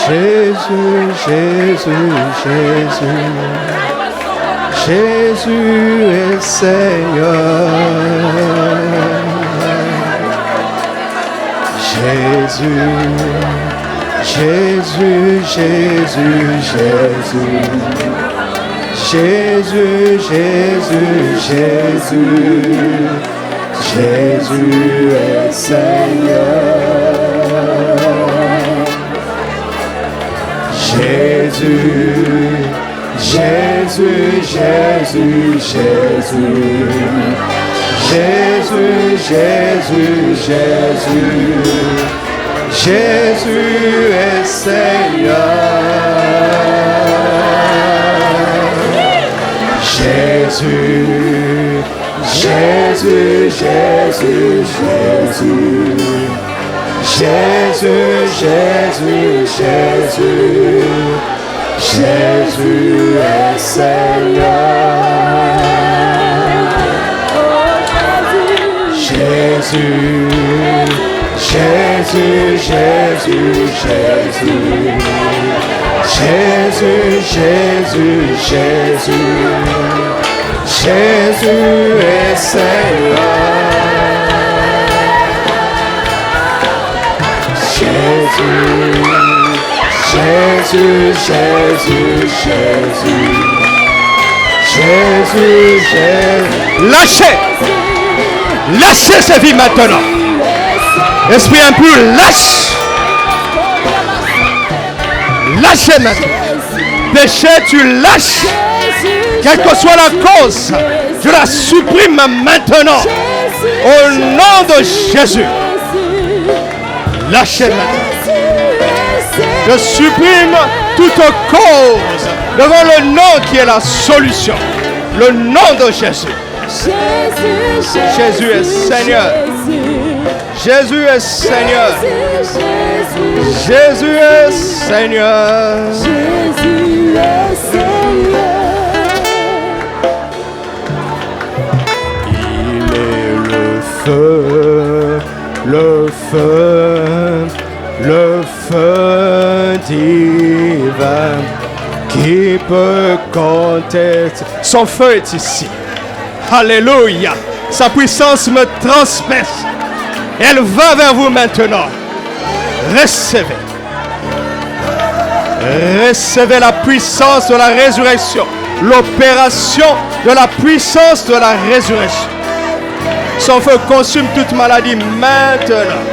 Jésus, Jésus, Jésus. Jésus est Seigneur. Jésus, Jésus, Jésus, Jésus. Jésus, Jésus, Jésus. Jésus est Seigneur. Jésus, Jésus, Jésus, Jésus. Jésus, Jésus, Jésus. Jésus est Seigneur. Jésus, Jésus, Jésus, Jésus. Jésus, Jésus, Jésus. Jésus est Seigneur. Jésus, Jésus, Jésus, Jésus. Jésus, Jésus, Jésus. Jésus est Seigneur. Jésus, Jésus, Jésus, Jésus. Jésus, Jésus. Lâchez! Lâchez ces vies maintenant. Esprit impur, lâche. Lâchez maintenant. Péché, tu lâches. Quelle que soit la cause, je la supprime maintenant. Au nom de Jésus. Lâchez maintenant. Je supprime toute cause devant le nom qui est la solution. Le nom de Jésus. Jésus est Seigneur. Jésus est Seigneur. Jésus est Seigneur. Jésus est Seigneur. Il est le feu, le feu, le feu divin qui peut contester. Son feu est ici. Alléluia. Sa puissance me transperce. Elle va vers vous maintenant. Recevez. Recevez la puissance de la résurrection. L'opération de la puissance de la résurrection. Son feu consume toute maladie maintenant.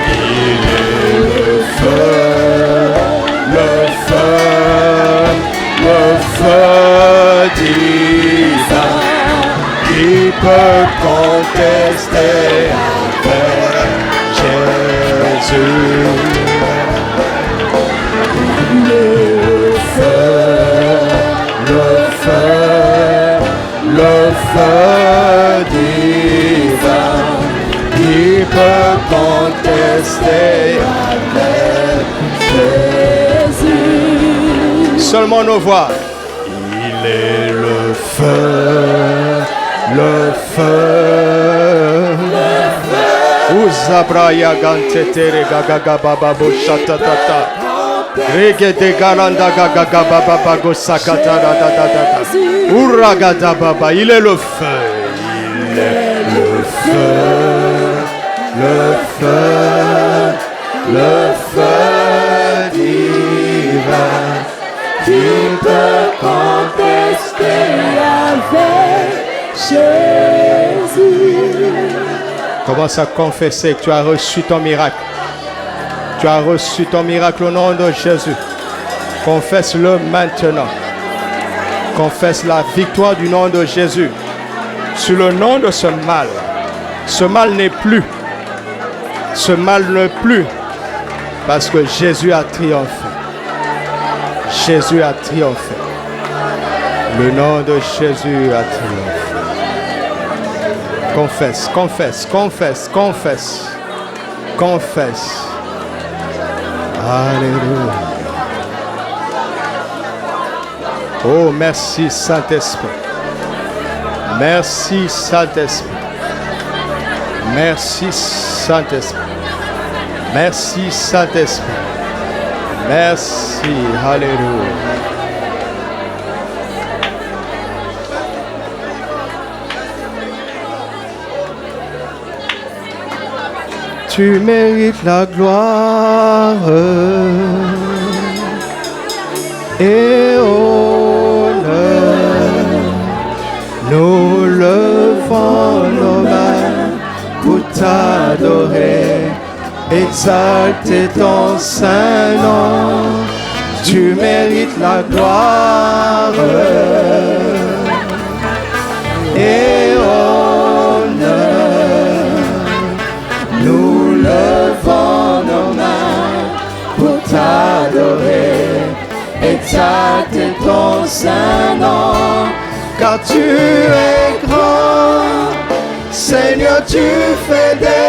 Il est le feu, le feu, le feu divin qui peut contester avec Jésus. Il est le feu, le feu, le feu divin qui peut contester avec Jésus. Seulement nos voix. Il est le feu, le feu. Uzabraya gantetere gagaga baba boshatatata. Regede galanda gagaga baba bago sakata da da da da. Uragada baba, il est le feu. Il est le feu, le feu, le feu divin qui peut contester avec Jésus. Commence à confesser que tu as reçu ton miracle. Tu as reçu ton miracle au nom de Jésus. Confesse-le maintenant. Confesse la victoire du nom de Jésus sur le nom de ce mal. Ce mal n'est plus. Ce mal n'est plus parce que Jésus a triomphé. Jésus a triomphé. Le nom de Jésus a triomphé. Confesse, confesse, confesse, confesse. Confesse. Alléluia. Oh, merci Saint-Esprit. Merci Saint-Esprit. Merci Saint-Esprit. Merci Saint-Esprit. Merci. Alléluia. Tu mérites la gloire et honneur. Nous levons nos mains pour t'adorer, exalter ton saint nom. Tu mérites la gloire et honneur. Nous levons nos mains pour t'adorer, exalter ton saint nom. Car tu es grand, Seigneur, tu fais des